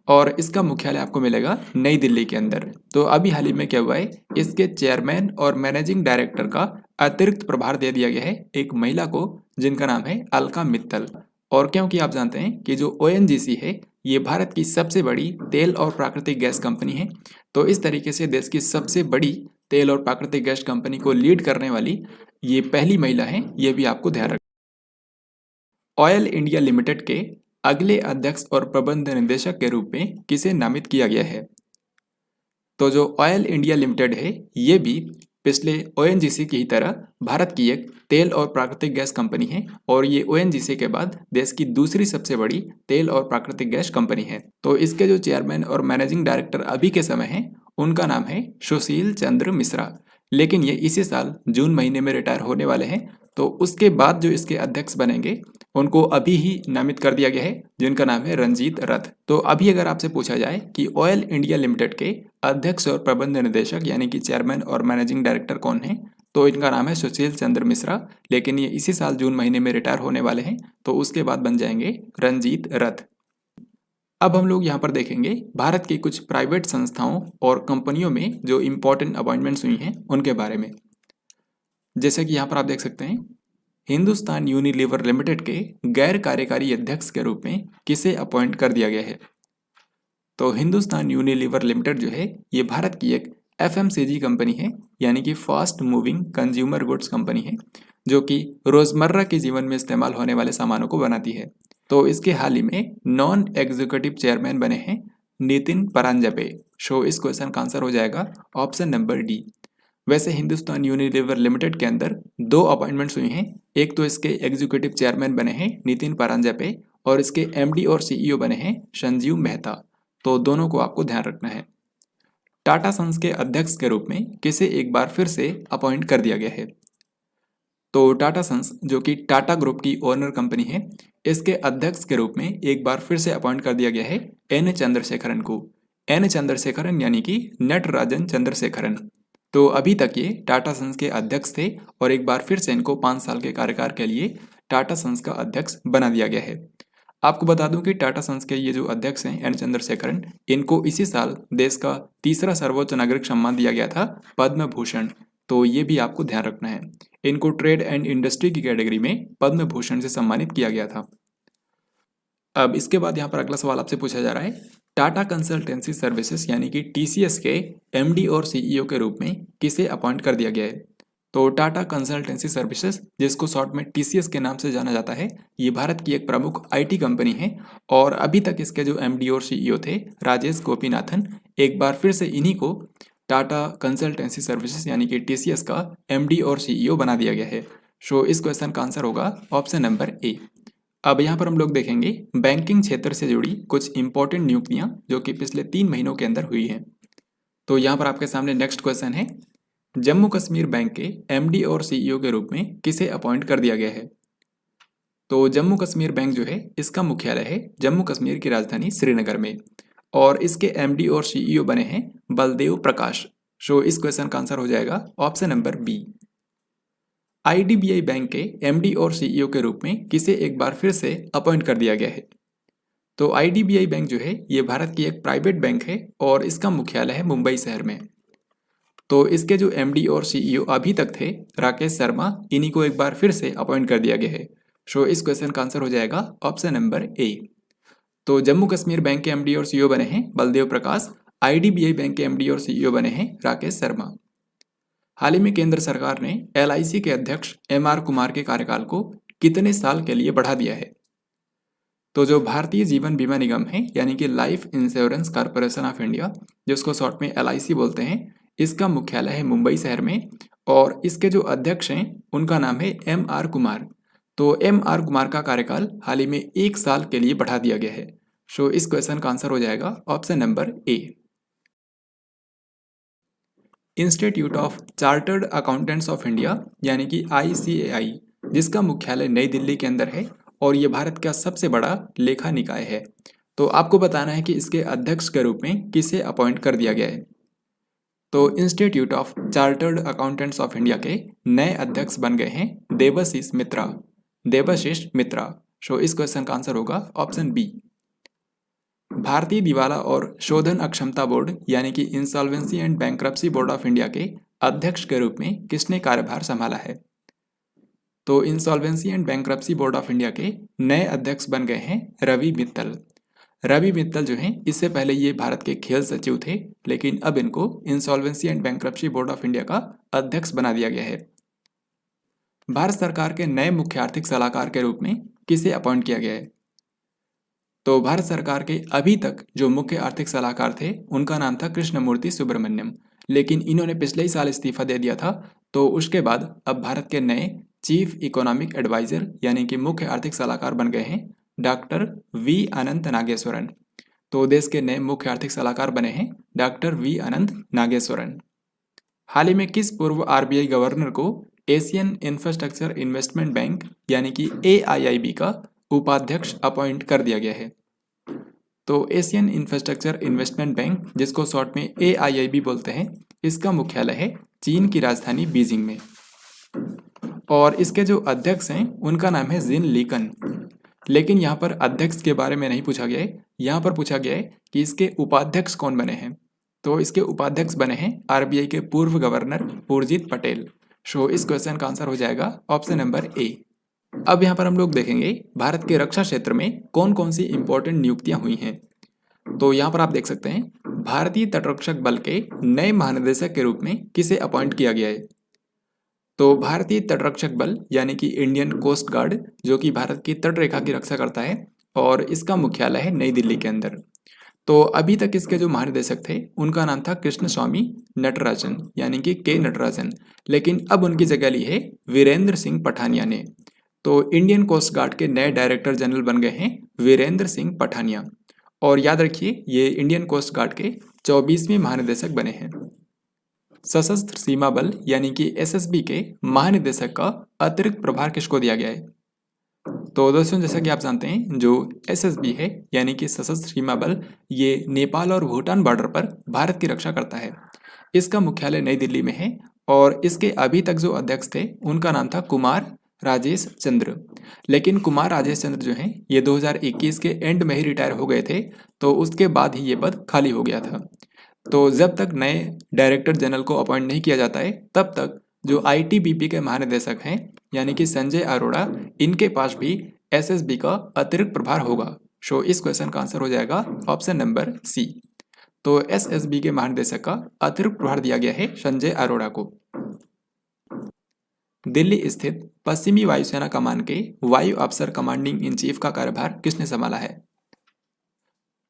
और इसका मुख्यालय आपको मिलेगा नई दिल्ली के अंदर। तो अभी हाल ही में क्या हुआ है, इसके चेयरमैन और मैनेजिंग डायरेक्टर का अतिरिक्त प्रभार दे दिया गया है एक महिला को, जिनका नाम है अलका मित्तल। और क्योंकि आप जानते हैं कि जो ओएनजीसी है ये भारत की सबसे बड़ी तेल और प्राकृतिक गैस कंपनी है, तो इस तरीके से देश की सबसे बड़ी तेल और प्राकृतिक गैस कंपनी को लीड करने वाली ये पहली महिला है, ये भी आपको ध्यान रखना। ऑयल इंडिया लिमिटेड के अगले अध्यक्ष और प्रबंध निदेशक के रूप में किसे नामित किया गया है? तो जो ऑयल इंडिया लिमिटेड है ये भी पिछले ओएनजीसी की तरह भारत की एक तेल और प्राकृतिक गैस कंपनी है और ये ओएनजीसी के बाद देश की दूसरी सबसे बड़ी तेल और प्राकृतिक गैस कंपनी है। तो इसके जो चेयरमैन और मैनेजिंग डायरेक्टर अभी के समय हैं उनका नाम है सुशील चंद्र मिश्रा, लेकिन ये इसी साल जून महीने में रिटायर होने वाले हैं। तो उसके बाद जो इसके अध्यक्ष बनेंगे उनको अभी ही नामित कर दिया गया है, जिनका नाम है रंजीत रथ। तो अभी अगर आपसे पूछा जाए कि ऑयल इंडिया लिमिटेड के अध्यक्ष और प्रबंध निदेशक यानी कि चेयरमैन और मैनेजिंग डायरेक्टर कौन है, तो इनका नाम है सुशील चंद्र मिश्रा, लेकिन ये इसी साल जून महीने में रिटायर होने वाले हैं, तो उसके बाद बन जाएंगे रंजीत रथ। अब हम लोग यहाँ पर देखेंगे भारत की कुछ प्राइवेट संस्थाओं और कंपनियों में जो इम्पोर्टेंट अपॉइंटमेंट्स हुई हैं उनके बारे में। जैसे कि यहाँ पर आप देख सकते हैं, हिंदुस्तान यूनिलीवर लिमिटेड के गैर कार्यकारी अध्यक्ष के रूप में किसे अपॉइंट कर दिया गया है? तो हिंदुस्तान यूनिलीवर लिमिटेड जो है ये भारत की एक एफएमसीजी कंपनी है यानी कि fast moving consumer goods company है, जो कि रोजमर्रा के जीवन में इस्तेमाल होने वाले सामानों को बनाती है। तो इसके हाल ही में नॉन एग्जीक्यूटिव चेयरमैन बने हैं नितिन परांजपे। सो इस क्वेश्चन का आंसर हो जाएगा ऑप्शन नंबर डी। वैसे हिंदुस्तान यूनिलीवर लिमिटेड के अंदर दो अपॉइंटमेंट्स हुई हैं, एक तो इसके एग्जीक्यूटिव चेयरमैन बने हैं नितिन परांजपे और इसके एमडी और सीईओ बने हैं संजीव मेहता। तो दोनों को आपको ध्यान रखना है। टाटा सन्स के अध्यक्ष के रूप में किसे एक बार फिर से अपॉइंट कर दिया गया है? तो टाटा सन्स जो कि टाटा ग्रुप की ओनर कंपनी है, इसके अध्यक्ष के रूप में एक बार फिर से अपॉइंट कर दिया गया है एन चंद्रशेखरन को। एन चंद्रशेखरन यानी कि नटराजन चंद्रशेखरन। तो अभी तक ये टाटा सन्स के अध्यक्ष थे और एक बार फिर से इनको 5 साल के कार्यकाल के लिए टाटा सन्स का अध्यक्ष बना दिया गया है। आपको बता दूं कि टाटा सन्स के ये जो अध्यक्ष हैं एन चंद्रशेखरन, इनको इसी साल देश का तीसरा सर्वोच्च नागरिक सम्मान दिया गया था, पद्म भूषण। तो ये भी आपको ध्यान रखना है, इनको ट्रेड एंड इंडस्ट्री की कैटेगरी में पद्म भूषण से सम्मानित किया गया था। अब इसके बाद यहाँ पर अगला सवाल आपसे पूछा जा रहा है, टाटा कंसल्टेंसी सर्विसेज यानी कि टीसीएस के एमडी और सीईओ के रूप में किसे अपॉइंट कर दिया गया है? तो टाटा कंसल्टेंसी सर्विसेज, जिसको शॉर्ट में टीसीएस के नाम से जाना जाता है, ये भारत की एक प्रमुख आईटी कंपनी है और अभी तक इसके जो एमडी और सीईओ थे राजेश गोपीनाथन, एक बार फिर से इन्हीं को टाटा कंसल्टेंसी सर्विसेज यानी कि टीसीएस का एमडी और सीईओ बना दिया गया है। सो इस क्वेश्चन का आंसर होगा ऑप्शन नंबर ए। अब यहाँ पर हम लोग देखेंगे बैंकिंग क्षेत्र से जुड़ी कुछ इंपॉर्टेंट नियुक्तियां जो कि पिछले 3 महीनों के अंदर हुई हैं। तो यहाँ पर आपके सामने नेक्स्ट क्वेश्चन है, जम्मू कश्मीर बैंक के एमडी और सीईओ के रूप में किसे अपॉइंट कर दिया गया है? तो जम्मू कश्मीर बैंक जो है इसका मुख्यालय है जम्मू कश्मीर की राजधानी श्रीनगर में और इसके एमडी और सीईओ बने हैं बलदेव प्रकाश। सो इस क्वेश्चन का आंसर हो जाएगा option number B. IDBI bank के एमडी और सीईओ के रूप में किसे एक बार फिर से अपॉइंट कर दिया गया है? तो आईडीबीआई बैंक जो है ये भारत की एक प्राइवेट बैंक है और इसका मुख्यालय है मुंबई शहर में। तो इसके जो एमडी और सीईओ अभी तक थे राकेश शर्मा, इन्हीं को एक बार फिर से अपॉइंट कर दिया गया है। सो इस क्वेश्चन का आंसर हो जाएगा ऑप्शन नंबर ए। तो जम्मू कश्मीर बैंक के एमडी और सीईओ बने हैं बलदेव प्रकाश, आईडीबीआई बैंक के एमडी और सीईओ बने हैं राकेश शर्मा। हाल ही में केंद्र सरकार ने एलआईसी के अध्यक्ष एमआर कुमार के कार्यकाल को कितने साल के लिए बढ़ा दिया है? तो जो भारतीय जीवन बीमा निगम है यानी कि life insurance corporation of India, जिसको शॉर्ट में एलआईसी बोलते हैं, इसका मुख्यालय है मुंबई शहर में और इसके जो अध्यक्ष हैं उनका नाम है एमआर कुमार। तो एमआर कुमार का कार्यकाल हाल ही में 1 साल के लिए बढ़ा दिया गया है। सो इस क्वेश्चन का आंसर हो जाएगा option number A. Institute of chartered accountants of India यानी कि आईसीएआई, जिसका मुख्यालय नई दिल्ली के अंदर है और ये भारत का सबसे बड़ा लेखा निकाय है। तो आपको बताना है कि इसके अध्यक्ष के रूप में किसे अपॉइंट कर दिया गया है। तो institute of chartered accountants of India के नए अध्यक्ष बन गए हैं देबाशीष मित्रा। सो इस क्वेश्चन का आंसर होगा ऑप्शन बी। भारतीय दिवाला और शोधन अक्षमता बोर्ड यानी कि insolvency and bankruptcy board of India के अध्यक्ष के रूप में किसने कार्यभार संभाला है? तो insolvency and bankruptcy board of India के नए अध्यक्ष बन गए हैं रवि मित्तल जो हैं इससे पहले ये भारत के खेल सचिव थे, लेकिन अब इनको insolvency and bankruptcy board of India का अध्यक्ष बना दिया गया है। भारत सरकार के नए मुख्य आर्थिक सलाहकार के रूप में किसे अपॉइंट किया गया है? तो भारत सरकार के अभी तक जो मुख्य आर्थिक सलाहकार थे उनका नाम था कृष्णमूर्ति सुब्रमण्यम, लेकिन इन्होंने पिछले ही साल इस्तीफा दे दिया था। तो उसके बाद अब भारत के नए चीफ इकोनॉमिक एडवाइजर यानी कि मुख्य आर्थिक सलाहकार बन गए हैं डॉक्टर वी अनंत नागेश्वरन। तो देश के नए मुख्य आर्थिक सलाहकार बने हैं डॉक्टर वी अनंत नागेश्वरन। हाल ही में किस पूर्व आरबीआई गवर्नर को एशियन इंफ्रास्ट्रक्चर इन्वेस्टमेंट बैंक यानी कि एआईआईबी का उपाध्यक्ष अपॉइंट कर दिया गया है? तो एशियन इंफ्रास्ट्रक्चर इन्वेस्टमेंट बैंक, जिसको शॉर्ट में एआईआईबी बोलते हैं, इसका मुख्यालय है चीन की राजधानी बीजिंग में और इसके जो अध्यक्ष हैं उनका नाम है जिन लीकन। लेकिन यहाँ पर अध्यक्ष के बारे में नहीं पूछा गया है, यहाँ पर पूछा गया है कि इसके उपाध्यक्ष कौन बने हैं। तो इसके उपाध्यक्ष बने हैं आरबीआई के पूर्व गवर्नर उर्जित पटेल। सो इस क्वेश्चन का आंसर हो जाएगा ऑप्शन नंबर ए। अब यहाँ पर हम लोग देखेंगे भारत के रक्षा क्षेत्र में कौन कौन सी इंपॉर्टेंट नियुक्तियां हुई हैं। तो यहाँ पर आप देख सकते हैं भारतीय तटरक्षक बल के नए महानिदेशक के रूप में किसे अपॉइंट किया गया है? तो भारतीय तटरक्षक बल यानी कि इंडियन कोस्ट गार्ड, जो कि भारत की तट रेखा की रक्षा करता है और इसका मुख्यालय है नई दिल्ली के अंदर। तो अभी तक इसके जो महानिदेशक थे उनका नाम था कृष्ण स्वामी नटराजन यानी कि के नटराजन, लेकिन अब उनकी जगह ली है वीरेंद्र सिंह पठानिया ने। तो इंडियन कोस्ट गार्ड के नए डायरेक्टर जनरल बन गए हैं वीरेंद्र सिंह पठानिया और याद रखिए ये इंडियन कोस्ट गार्ड के 24वें महानिदेशक बने हैं। सशस्त्र सीमा बल यानी कि एसएसबी के महानिदेशक का अतिरिक्त प्रभार किसको दिया गया है? तो दोस्तों जैसा कि आप जानते हैं जो एसएसबी है यानी कि सशस्त्र सीमा बल, ये नेपाल और भूटान बॉर्डर पर भारत की रक्षा करता है। इसका मुख्यालय नई दिल्ली में है और इसके अभी तक जो अध्यक्ष थे उनका नाम था कुमार राजेश चंद्र, लेकिन कुमार राजेश चंद्र जो हैं ये 2021 के एंड में ही रिटायर हो गए थे, तो उसके बाद ही ये पद खाली हो गया था। तो जब तक नए डायरेक्टर जनरल को अपॉइंट नहीं किया जाता है तब तक जो आईटीबीपी के महानिदेशक हैं यानी कि संजय अरोड़ा, इनके पास भी एसएसबी का अतिरिक्त प्रभार होगा। सो इस क्वेश्चन का आंसर हो जाएगा ऑप्शन नंबर सी। तो एसएसबी के महानिदेशक का अतिरिक्त प्रभार दिया गया है संजय अरोड़ा को। दिल्ली स्थित पश्चिमी वायुसेना कमान के वायु अफसर कमांडिंग इन चीफ का कार्यभार किसने संभाला है?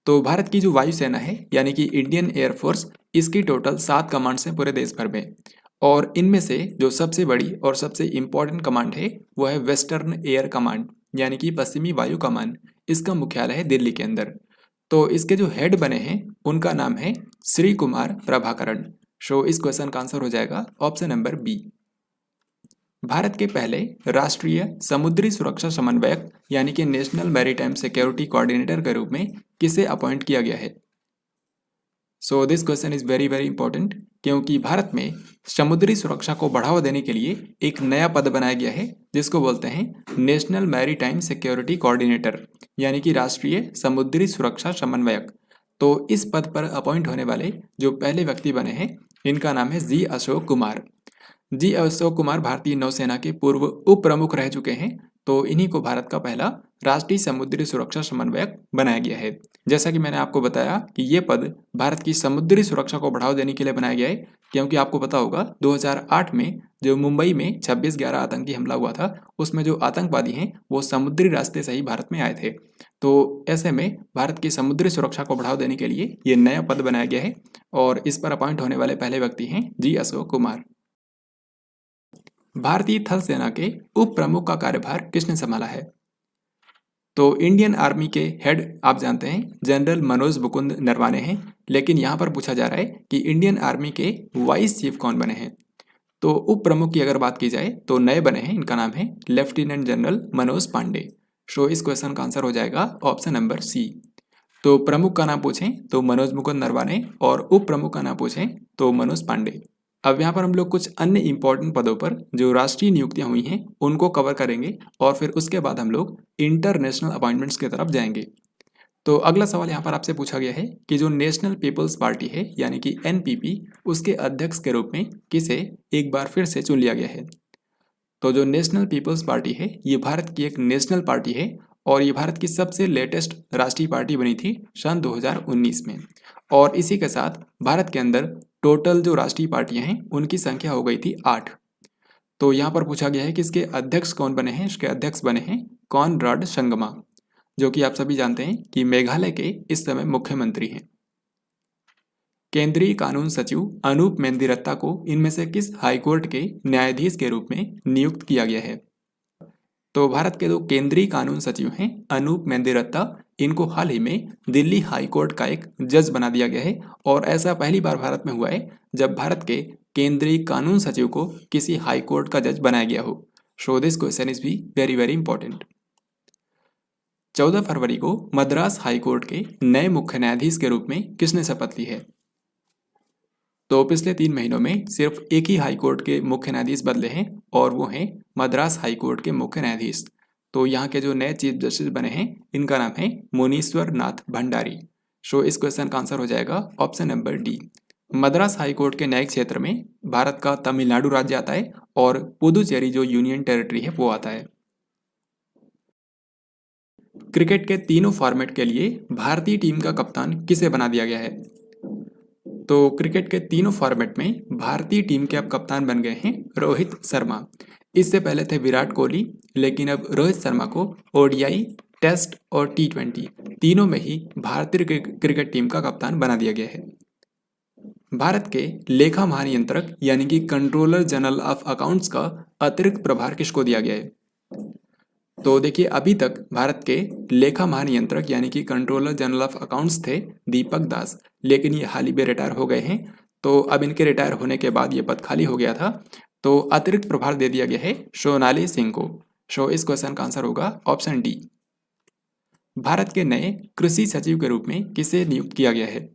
तो भारत की जो वायुसेना है यानी कि इंडियन एयरफोर्स, इसकी टोटल 7 कमांड्स हैं पूरे देश भर में और इनमें से जो सबसे बड़ी और सबसे इम्पोर्टेंट कमांड है वो है वेस्टर्न एयर कमांड यानी कि पश्चिमी वायु कमान। इसका मुख्यालय है दिल्ली के अंदर। तो इसके जो हेड बने हैं उनका नाम है श्री कुमार प्रभाकरण। सो इस क्वेश्चन का आंसर हो जाएगा ऑप्शन नंबर बी। भारत के पहले राष्ट्रीय समुद्री सुरक्षा समन्वयक यानी कि नेशनल मैरीटाइम सिक्योरिटी कोऑर्डिनेटर के रूप में किसे अपॉइंट किया गया है? So this question is very very important, क्योंकि भारत में समुद्री सुरक्षा को बढ़ावा देने के लिए एक नया पद बनाया गया है जिसको बोलते हैं नेशनल मैरीटाइम सिक्योरिटी कोऑर्डिनेटर यानी कि राष्ट्रीय समुद्री सुरक्षा समन्वयक। तो इस पद पर अपॉइंट होने वाले जो पहले व्यक्ति बने हैं इनका नाम है जी अशोक कुमार। जी अशोक कुमार भारतीय नौसेना के पूर्व उप प्रमुख रह चुके हैं, तो इन्हीं को भारत का पहला राष्ट्रीय समुद्री सुरक्षा समन्वयक बनाया गया है। जैसा कि मैंने आपको बताया कि ये पद भारत की समुद्री सुरक्षा को बढ़ावा देने के लिए बनाया गया है, क्योंकि आपको पता होगा 2008 में जो मुंबई में 26/11 आतंकी हमला हुआ था उसमें जो आतंकवादी हैं वो समुद्री रास्ते से ही भारत में आए थे। तो ऐसे में भारत की समुद्री सुरक्षा को बढ़ावा देने के लिए ये नया पद बनाया गया है और इस पर अपॉइंट होने वाले पहले व्यक्ति हैं जी अशोक कुमार। भारतीय थल सेना के उप प्रमुख का कार्यभार किसने संभाला है? तो इंडियन आर्मी के हेड आप जानते हैं जनरल मनोज मुकुंद नरवाने हैं, लेकिन यहाँ पर पूछा जा रहा है कि इंडियन आर्मी के वाइस चीफ कौन बने हैं। तो उप प्रमुख की अगर बात की जाए तो नए बने हैं, इनका नाम है लेफ्टिनेंट जनरल मनोज पांडे। सो इस क्वेश्चन का आंसर हो जाएगा ऑप्शन नंबर सी। तो प्रमुख का नाम पूछें तो मनोज मुकुंद नरवाने और उप प्रमुख का नाम पूछें तो मनोज पांडे। अब यहाँ पर हम लोग कुछ अन्य इंपॉर्टेंट पदों पर जो राष्ट्रीय नियुक्तियां हुई हैं उनको कवर करेंगे और फिर उसके बाद हम लोग इंटरनेशनल अपॉइंटमेंट्स की तरफ जाएंगे। तो अगला सवाल यहाँ पर आपसे पूछा गया है कि जो नेशनल पीपल्स पार्टी है यानी कि एनपीपी उसके अध्यक्ष के रूप में किसे एक बार फिर से चुन लिया गया है? तो जो नेशनल पीपल्स पार्टी है ये भारत की एक नेशनल पार्टी है और ये भारत की सबसे लेटेस्ट राष्ट्रीय पार्टी बनी थी सन 2019 में। और इसी के साथ भारत के अंदर टोटल जो राष्ट्रीय पार्टियां हैं उनकी संख्या हो गई थी 8। तो यहाँ पर पूछा गया है कि इसके अध्यक्ष कौन बने हैं? इसके अध्यक्ष बने हैं कॉनराड संगमा, जो कि आप सभी जानते हैं कि मेघालय के इस समय मुख्यमंत्री हैं। केंद्रीय कानून सचिव अनूप मेंदिरत्ता को इनमें से किस हाईकोर्ट के न्यायाधीश के रूप में नियुक्त किया गया है? तो भारत के दो केंद्रीय कानून सचिव हैं अनूप मेंदिरत्ता, इनको हाल ही में दिल्ली हाई कोर्ट का एक जज बना दिया गया है और ऐसा पहली बार भारत में हुआ है जब भारत के केंद्रीय कानून सचिव को किसी हाई कोर्ट का जज बनाया गया हो। सो दिस क्वेश्चन इज भी वेरी वेरी इंपॉर्टेंट। 14 फरवरी को मद्रास हाई कोर्ट के नए मुख्य न्यायाधीश के रूप में किसने शपथ ली है? तो पिछले 3 महीनों में सिर्फ एक ही हाई कोर्ट के मुख्य न्यायाधीश बदले हैं और वो हैं मद्रास हाई कोर्ट के मुख्य न्यायाधीश। तो यहाँ के जो नए चीफ जस्टिस बने हैं इनका नाम है मुनीश्वर नाथ भंडारी। सो इस क्वेश्चन का आंसर हो जाएगा option number D. Madras high court के न्यायिक क्षेत्र में भारत का तमिलनाडु राज्य आता है और पुदुचेरी जो यूनियन टेरिटरी है वो आता है। क्रिकेट के तीनों फॉर्मेट के लिए भारतीय टीम का कप्तान किसे बना दिया गया है? तो क्रिकेट के तीनों फॉर्मेट में भारतीय टीम के अब कप्तान बन गए हैं रोहित शर्मा। इससे पहले थे विराट कोहली, लेकिन अब रोहित शर्मा को ओडीआई, टेस्ट और टी20 तीनों में ही भारतीय क्रिकेट टीम का कप्तान बना दिया गया है। भारत के लेखा महानियंत्रक यानी कि कंट्रोलर जनरल ऑफ अकाउंट्स का अतिरिक्त प्रभार किसको दिया गया है? तो देखिए अभी तक भारत के लेखा महानियंत्रक यानी कि कंट्रोलर जनरल ऑफ अकाउंट्स थे दीपक दास, लेकिन ये हाल ही में रिटायर हो गए हैं। तो अब इनके रिटायर होने के बाद ये पद खाली हो गया था, तो अतिरिक्त प्रभार दे दिया गया है सोनाली सिंह को। सो इस क्वेश्चन का आंसर होगा ऑप्शन डी। भारत के नए कृषि सचिव के रूप में किसे नियुक्त किया गया है?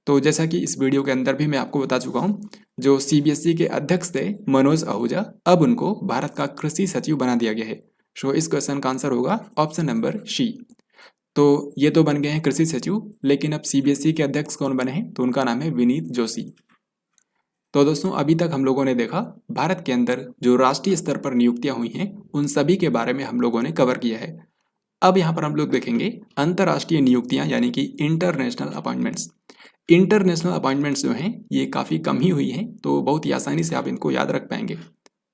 तो जैसा कि इस वीडियो के अंदर भी मैं आपको बता चुका हूँ, जो सीबीएसई के अध्यक्ष थे मनोज आहूजा, अब उनको भारत का कृषि सचिव बना दिया गया है। सो इस क्वेश्चन का आंसर होगा ऑप्शन नंबर सी। तो ये तो बन गए हैं कृषि सचिव, लेकिन अब सीबीएसई के अध्यक्ष कौन बने हैं? तो उनका नाम है विनीत जोशी। तो दोस्तों अभी तक हम लोगों ने देखा भारत के अंदर जो राष्ट्रीय स्तर पर नियुक्तियां हुई हैं उन सभी के बारे में हम लोगों ने कवर किया है। अब यहाँ पर हम लोग देखेंगे अंतर्राष्ट्रीय नियुक्तियां यानी कि इंटरनेशनल अपॉइंटमेंट्स। इंटरनेशनल अपॉइंटमेंट्स जो हैं ये काफ़ी कम ही हुई हैं, तो बहुत ही आसानी से आप इनको याद रख पाएंगे।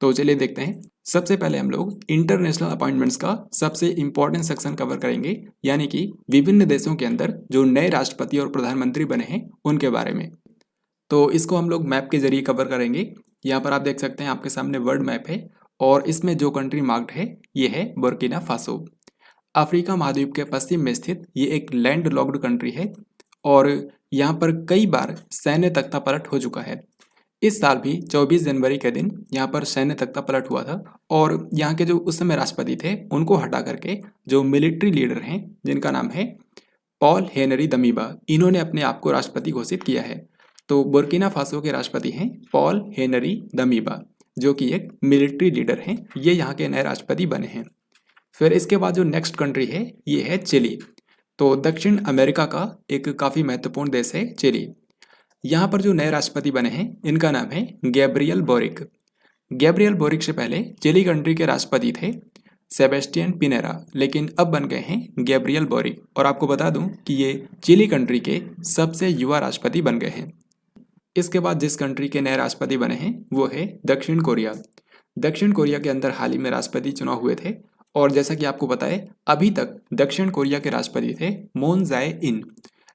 तो चलिए देखते हैं। सबसे पहले हम लोग इंटरनेशनल अपॉइंटमेंट्स का सबसे इंपॉर्टेंट सेक्शन कवर करेंगे, यानी कि विभिन्न देशों के अंदर जो नए राष्ट्रपति और प्रधानमंत्री बने हैं उनके बारे में। तो इसको हम लोग मैप के जरिए कवर करेंगे। यहाँ पर आप देख सकते हैं आपके सामने वर्ल्ड मैप है और इसमें जो कंट्री मार्क्ड है ये है बुर्किना फासो। अफ्रीका महाद्वीप के पश्चिम में स्थित ये एक लैंड लॉक्ड कंट्री है और यहाँ पर कई बार सैन्य तख्तापलट हो चुका है। इस साल भी 24 जनवरी के दिन यहाँ पर सैन्य तख्ता पलट हुआ था और यहाँ के जो उस समय राष्ट्रपति थे उनको हटा करके जो मिलिट्री लीडर हैं जिनका नाम है पॉल हेनरी दमीबा, इन्होंने अपने आप को राष्ट्रपति घोषित किया है। तो बुर्किना फासो के राष्ट्रपति हैं पॉल हेनरी दमीबा, जो कि एक मिलिट्री लीडर हैं। ये यहाँ के नए राष्ट्रपति बने हैं। फिर इसके बाद जो नेक्स्ट कंट्री है ये है चिली। तो दक्षिण अमेरिका का एक काफ़ी महत्वपूर्ण देश है चिली। यहाँ पर जो नए राष्ट्रपति बने हैं इनका नाम है गैब्रियल बोरिक। गैब्रियल बोरिक से पहले चिली कंट्री के राष्ट्रपति थे सेबेस्टियन पिनेरा, लेकिन अब बन गए हैं गैब्रियल बोरिक। और आपको बता दूं कि ये चिली कंट्री के सबसे युवा राष्ट्रपति बन गए हैं। इसके बाद जिस कंट्री के नए राष्ट्रपति बने हैं वो है दक्षिण कोरिया। दक्षिण कोरिया के अंदर हाल ही में राष्ट्रपति चुनाव हुए थे और जैसा कि आपको पता है अभी तक दक्षिण कोरिया के राष्ट्रपति थे मून जाए इन,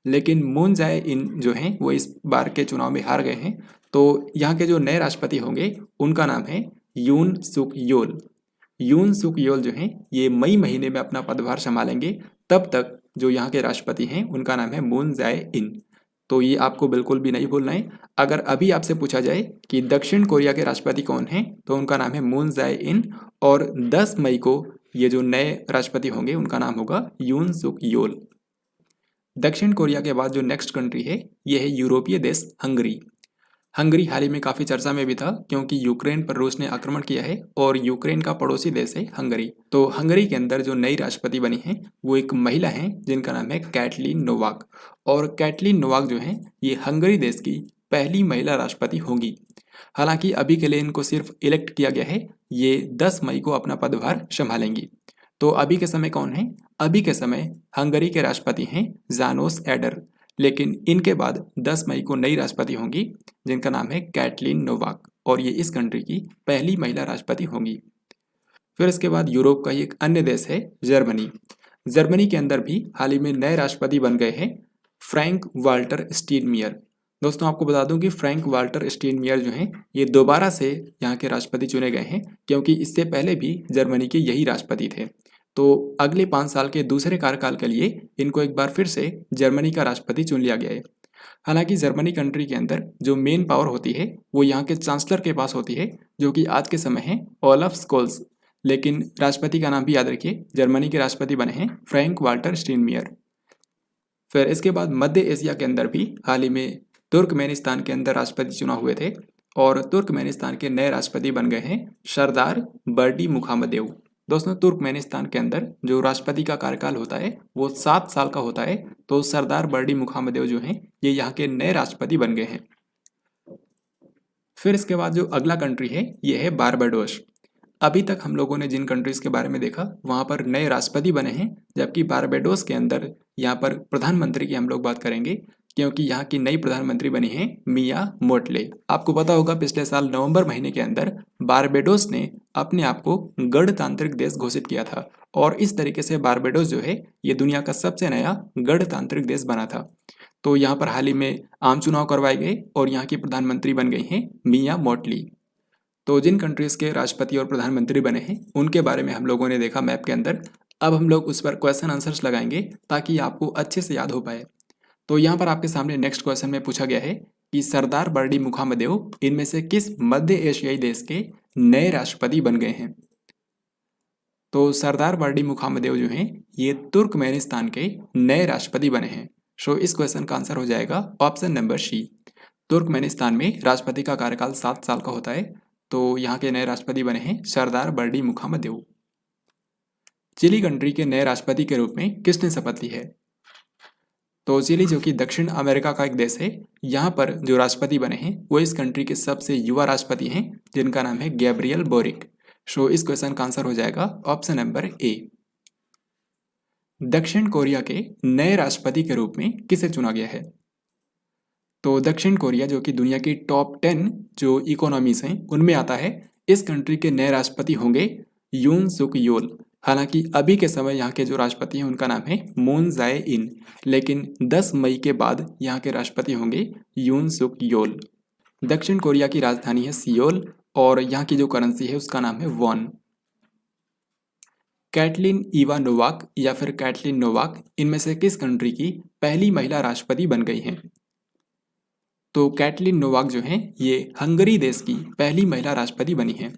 लेकिन मून जाए इन जो हैं वो इस बार के चुनाव में हार गए हैं। तो यहाँ के जो नए राष्ट्रपति होंगे उनका नाम है यून सुक योल। यून सुक योल जो हैं ये मई महीने में अपना पदभार संभालेंगे। तब तक जो यहाँ के राष्ट्रपति हैं उनका नाम है मून जाए इन। तो ये आपको बिल्कुल भी नहीं भूलना है। अगर अभी आपसे पूछा जाए कि दक्षिण कोरिया के राष्ट्रपति कौन हैं तो उनका नाम है मून जाए इन और 10 मई को ये जो नए राष्ट्रपति होंगे उनका नाम होगा यून सुक योल। दक्षिण कोरिया के बाद जो नेक्स्ट कंट्री है ये है यूरोपीय देश हंगरी। हंगरी हाल ही में काफ़ी चर्चा में भी था क्योंकि यूक्रेन पर रूस ने आक्रमण किया है और यूक्रेन का पड़ोसी देश है हंगरी। तो हंगरी के अंदर जो नई राष्ट्रपति बनी है वो एक महिला हैं जिनका नाम है कैटलीन नोवाक। और कैटलीन नोवाक जो है ये हंगरी देश की पहली महिला राष्ट्रपति होंगी। हालांकि अभी के लिए इनको सिर्फ इलेक्ट किया गया है, ये 10 मई को अपना पदभार संभालेंगी। तो अभी के समय कौन है? अभी के समय हंगरी के राष्ट्रपति हैं जानोस एडर, लेकिन इनके बाद 10 मई को नई राष्ट्रपति होंगी जिनका नाम है कैटलीन नोवाक और ये इस कंट्री की पहली महिला राष्ट्रपति होंगी। फिर इसके बाद यूरोप का एक अन्य देश है जर्मनी। जर्मनी के अंदर भी हाल ही में नए राष्ट्रपति बन गए हैं फ्रैंक वाल्टर स्टीनमियर। दोस्तों आपको बता दूं कि फ्रैंक वाल्टर स्टीनमियर जो हैं ये दोबारा से यहाँ के राष्ट्रपति चुने गए हैं क्योंकि इससे पहले भी जर्मनी के यही राष्ट्रपति थे। तो अगले 5 साल के दूसरे कार्यकाल के लिए इनको एक बार फिर से जर्मनी का राष्ट्रपति चुन लिया गया है। हालांकि जर्मनी कंट्री के अंदर जो मेन पावर होती है वो यहाँ के चांसलर के पास होती है जो कि आज के समय है ओलफ स्कोल्स, लेकिन राष्ट्रपति का नाम भी याद रखिए, जर्मनी के राष्ट्रपति बने हैं फ्रैंक वाल्टर स्टीनमियर। फिर इसके बाद मध्य एशिया के अंदर भी हाल ही में तुर्कमेनिस्तान के अंदर राष्ट्रपति चुनाव हुए थे और तुर्कमेनिस्तान के नए राष्ट्रपति बन गए हैं सरदार बर्डी मुखामदेव। दोस्तों तुर्कमेनिस्तान के अंदर जो राष्ट्रपति का कार्यकाल होता है वो 7 साल का होता है। तो सरदार बर्डी मुखामदेव जो हैं ये यहाँ के नए राष्ट्रपति बन गए हैं। फिर इसके बाद जो अगला कंट्री है ये है बारबाडोस। अभी तक हम लोगों ने जिन कंट्रीज के बारे में देखा वहाँ पर नए राष्ट्रपति बने हैं, जबकि बारबाडोस के अंदर यहाँ पर प्रधानमंत्री की हम लोग बात करेंगे क्योंकि यहाँ की नई प्रधानमंत्री बनी है मिया मोटले। आपको पता होगा पिछले साल नवंबर महीने के अंदर बारबाडोस ने अपने आप को गणतांत्रिक देश घोषित किया था और इस तरीके से बारबाडोस जो है ये दुनिया का सबसे नया गणतांत्रिक देश बना था। तो यहाँ पर हाल ही में आम चुनाव करवाए गए और यहाँ की प्रधानमंत्री बन गई हैं मिया मोटली। तो जिन कंट्रीज के राष्ट्रपति और प्रधानमंत्री बने हैं उनके बारे में हम लोगों ने देखा मैप के अंदर। अब हम लोग उस पर क्वेश्चन आंसर्स लगाएंगे ताकि आपको अच्छे से याद हो पाए। तो यहाँ पर आपके सामने नेक्स्ट क्वेश्चन में पूछा गया है कि सरदार बर्डी मुखामदेव इनमें से किस मध्य एशियाई देश के नए राष्ट्रपति बन गए हैं? तो सरदार बर्डी मुखामदेव जो हैं ये तुर्कमेनिस्तान के नए राष्ट्रपति बने हैं। सो इस क्वेश्चन का आंसर हो जाएगा ऑप्शन नंबर सी। तुर्कमेनिस्तान में राष्ट्रपति का कार्यकाल 7 साल का होता है। तो यहाँ के नए राष्ट्रपति बने हैं सरदार बर्डी मुखामदेव। चिली कंट्री के नए राष्ट्रपति के रूप में किसने शपथ ली है? तो चिली जो कि दक्षिण अमेरिका का एक देश है, यहाँ पर जो राष्ट्रपति बने हैं वो इस कंट्री के सबसे युवा राष्ट्रपति हैं जिनका नाम है गैब्रियल बोरिक। सो इस क्वेश्चन का आंसर हो जाएगा ऑप्शन नंबर ए। दक्षिण कोरिया के नए राष्ट्रपति के रूप में किसे चुना गया है? तो दक्षिण कोरिया जो कि दुनिया की टॉप 10 जो इकोनॉमीज हैं उनमें आता है। इस कंट्री के नए राष्ट्रपति होंगे यून सुक योल। हालांकि अभी के समय यहाँ के जो राष्ट्रपति हैं उनका नाम है मून जाए इन, लेकिन 10 मई के बाद यहाँ के राष्ट्रपति होंगे यून सुक योल। दक्षिण कोरिया की राजधानी है सियोल और यहाँ की जो करेंसी है उसका नाम है वॉन। कैटलीन ईवा नोवाक या फिर कैटलीन नोवाक इनमें से किस कंट्री की पहली महिला राष्ट्रपति बन गई हैं? तो कैटलिन नोवाक जो हैं ये हंगरी देश की पहली महिला राष्ट्रपति बनी हैं।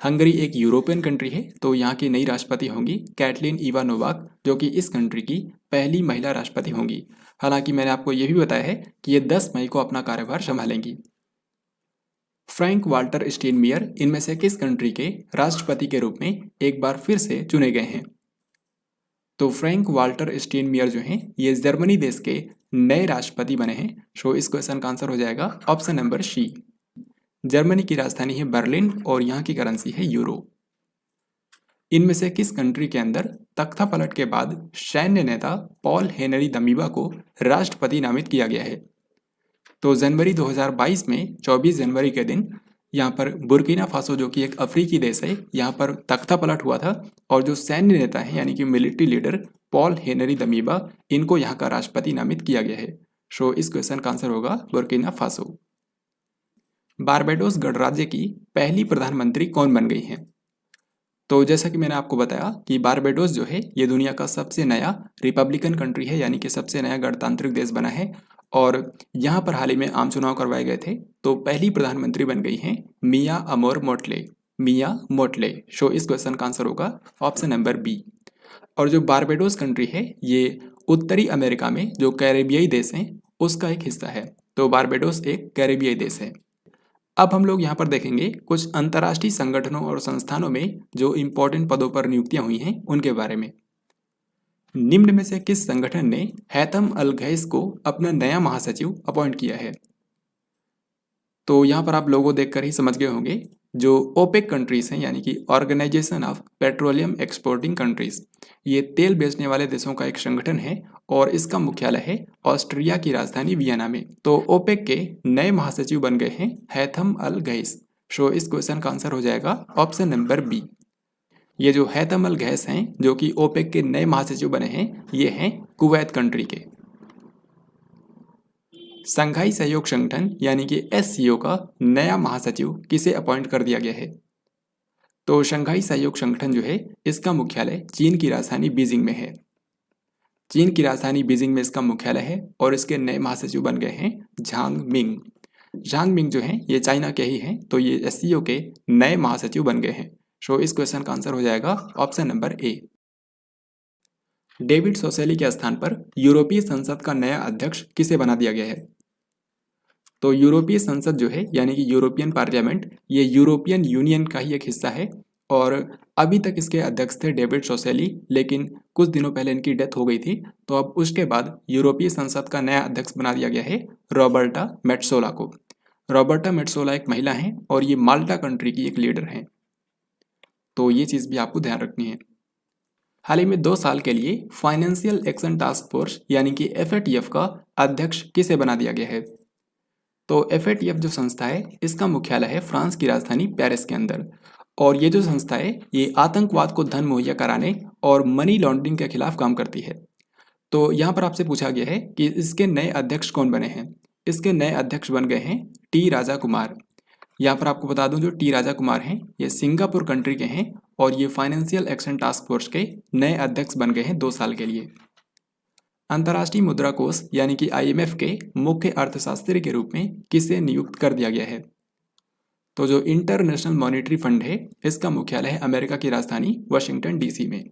हंगरी एक यूरोपियन कंट्री है, तो यहाँ की नई राष्ट्रपति होंगी कैटलिन इवानोवाक, जो कि इस कंट्री की पहली महिला राष्ट्रपति होंगी। हालांकि मैंने आपको ये भी बताया है कि ये 10 मई को अपना कार्यभार संभालेंगी। फ्रैंक वाल्टर स्टेनमियर इनमें से किस कंट्री के राष्ट्रपति के रूप में एक बार फिर से चुने गए हैं? तो फ्रैंक वाल्टर स्टेनमियर जो हैं ये जर्मनी देश के नए राष्ट्रपति बने हैं। सो इस क्वेश्चन का आंसर हो जाएगा ऑप्शन नंबर सी। जर्मनी की राजधानी है बर्लिन और यहाँ की करेंसी है यूरो। इनमें से किस कंट्री के अंदर तख्ता पलट के बाद सैन्य नेता पॉल हेनरी दमीबा को राष्ट्रपति नामित किया गया है? तो जनवरी 2022 में 24 जनवरी के दिन यहाँ पर बुर्किना फासो, जो कि एक अफ्रीकी देश है, यहाँ पर तख्ता पलट हुआ था और जो सैन्य नेता है यानी कि मिलिट्री लीडर पॉल हेनरी दमीबा, इनको यहाँ का राष्ट्रपति नामित किया गया है। सो इस क्वेश्चन का आंसर होगा बुर्किना फासो। बारबाडोस गणराज्य की पहली प्रधानमंत्री कौन बन गई हैं? तो जैसा कि मैंने आपको बताया कि बारबाडोस जो है ये दुनिया का सबसे नया रिपब्लिकन कंट्री है, यानी कि सबसे नया गणतांत्रिक देश बना है और यहाँ पर हाल ही में आम चुनाव करवाए गए थे। तो पहली प्रधानमंत्री बन गई हैं मिया अमोर मोटले, मिया मोटले। सो इस क्वेश्चन का आंसर होगा ऑप्शन नंबर बी। और जो बारबाडोस कंट्री है ये उत्तरी अमेरिका में जो कैरेबियाई देश हैं उसका एक हिस्सा है। तो बारबाडोस एक कैरेबियाई देश है। अब हम लोग यहाँ पर देखेंगे कुछ अंतर्राष्ट्रीय संगठनों और संस्थानों में जो इम्पोर्टेंट पदों पर नियुक्तियां हुई हैं उनके बारे में। निम्न में से किस संगठन ने हैथम अल घैस को अपना नया महासचिव अपॉइंट किया है? तो यहाँ पर आप लोगों देखकर ही समझ गए होंगे, जो ओपेक कंट्रीज हैं यानी कि organisation of petroleum exporting countries, ये तेल बेचने वाले देशों का एक संगठन है और इसका मुख्यालय है ऑस्ट्रिया की राजधानी वियना में। तो ओपेक के नए महासचिव बन गए हैं हैथम अल घैस। सो इस क्वेश्चन का आंसर हो जाएगा ऑप्शन नंबर बी। ये जो हैथम अल घैस हैं जो कि ओपेक के नए महासचिव बने हैं, ये हैं कुवैत कंट्री के। संघाई सहयोग संगठन यानी कि एससीओ का नया महासचिव किसे अपॉइंट कर दिया गया है? तो शंघाई सहयोग संगठन जो है इसका मुख्यालय चीन की राजधानी बीजिंग में है। चीन की राजधानी बीजिंग में इसका मुख्यालय है और इसके नए महासचिव बन गए हैं झांग मिंग। झांग मिंग जो हैं ये चाइना के ही हैं, तो ये एससीओ के नए महासचिव बन गए हैं। सो इस क्वेश्चन का आंसर हो जाएगा ऑप्शन नंबर ए। डेविड सोसेली के स्थान पर यूरोपीय संसद का नया अध्यक्ष किसे बना दिया गया है? तो यूरोपीय संसद जो है यानी कि यूरोपियन पार्लियामेंट, ये यूरोपियन यूनियन का ही एक हिस्सा है और अभी तक इसके अध्यक्ष थे डेविड सोसेली, लेकिन कुछ दिनों पहले इनकी डेथ हो गई थी। तो अब उसके बाद यूरोपीय संसद का नया अध्यक्ष बना दिया गया है रॉबर्टा मेट्सोला को। रॉबर्टा मेट्सोला एक महिला हैं और ये माल्टा कंट्री की एक लीडर हैं, तो ये चीज़ भी आपको ध्यान रखनी है। हाल ही में 2 साल के लिए फाइनेंशियल एक्शन टास्क फोर्स यानी कि FATF का अध्यक्ष किसे बना दिया गया है? तो FATF जो संस्था है इसका मुख्यालय है फ्रांस की राजधानी पेरिस के अंदर और ये जो संस्था है ये आतंकवाद को धन मुहैया कराने और मनी लॉन्ड्रिंग के खिलाफ काम करती है। तो यहाँ पर आपसे पूछा गया है कि इसके नए अध्यक्ष कौन बने हैं? इसके नए अध्यक्ष बन गए हैं टी राजा कुमार। यहाँ पर आपको बता दूं जो टी राजा कुमार हैं ये सिंगापुर कंट्री के हैं और ये फाइनेंशियल एक्शन टास्क फोर्स के नए अध्यक्ष बन गए हैं 2 साल के लिए। अंतर्राष्ट्रीय मुद्रा कोष यानी कि IMF के मुख्य अर्थशास्त्री के रूप में किसे नियुक्त कर दिया गया है? तो जो इंटरनेशनल मॉनेटरी फंड है इसका मुख्यालय है अमेरिका की राजधानी वाशिंगटन DC में।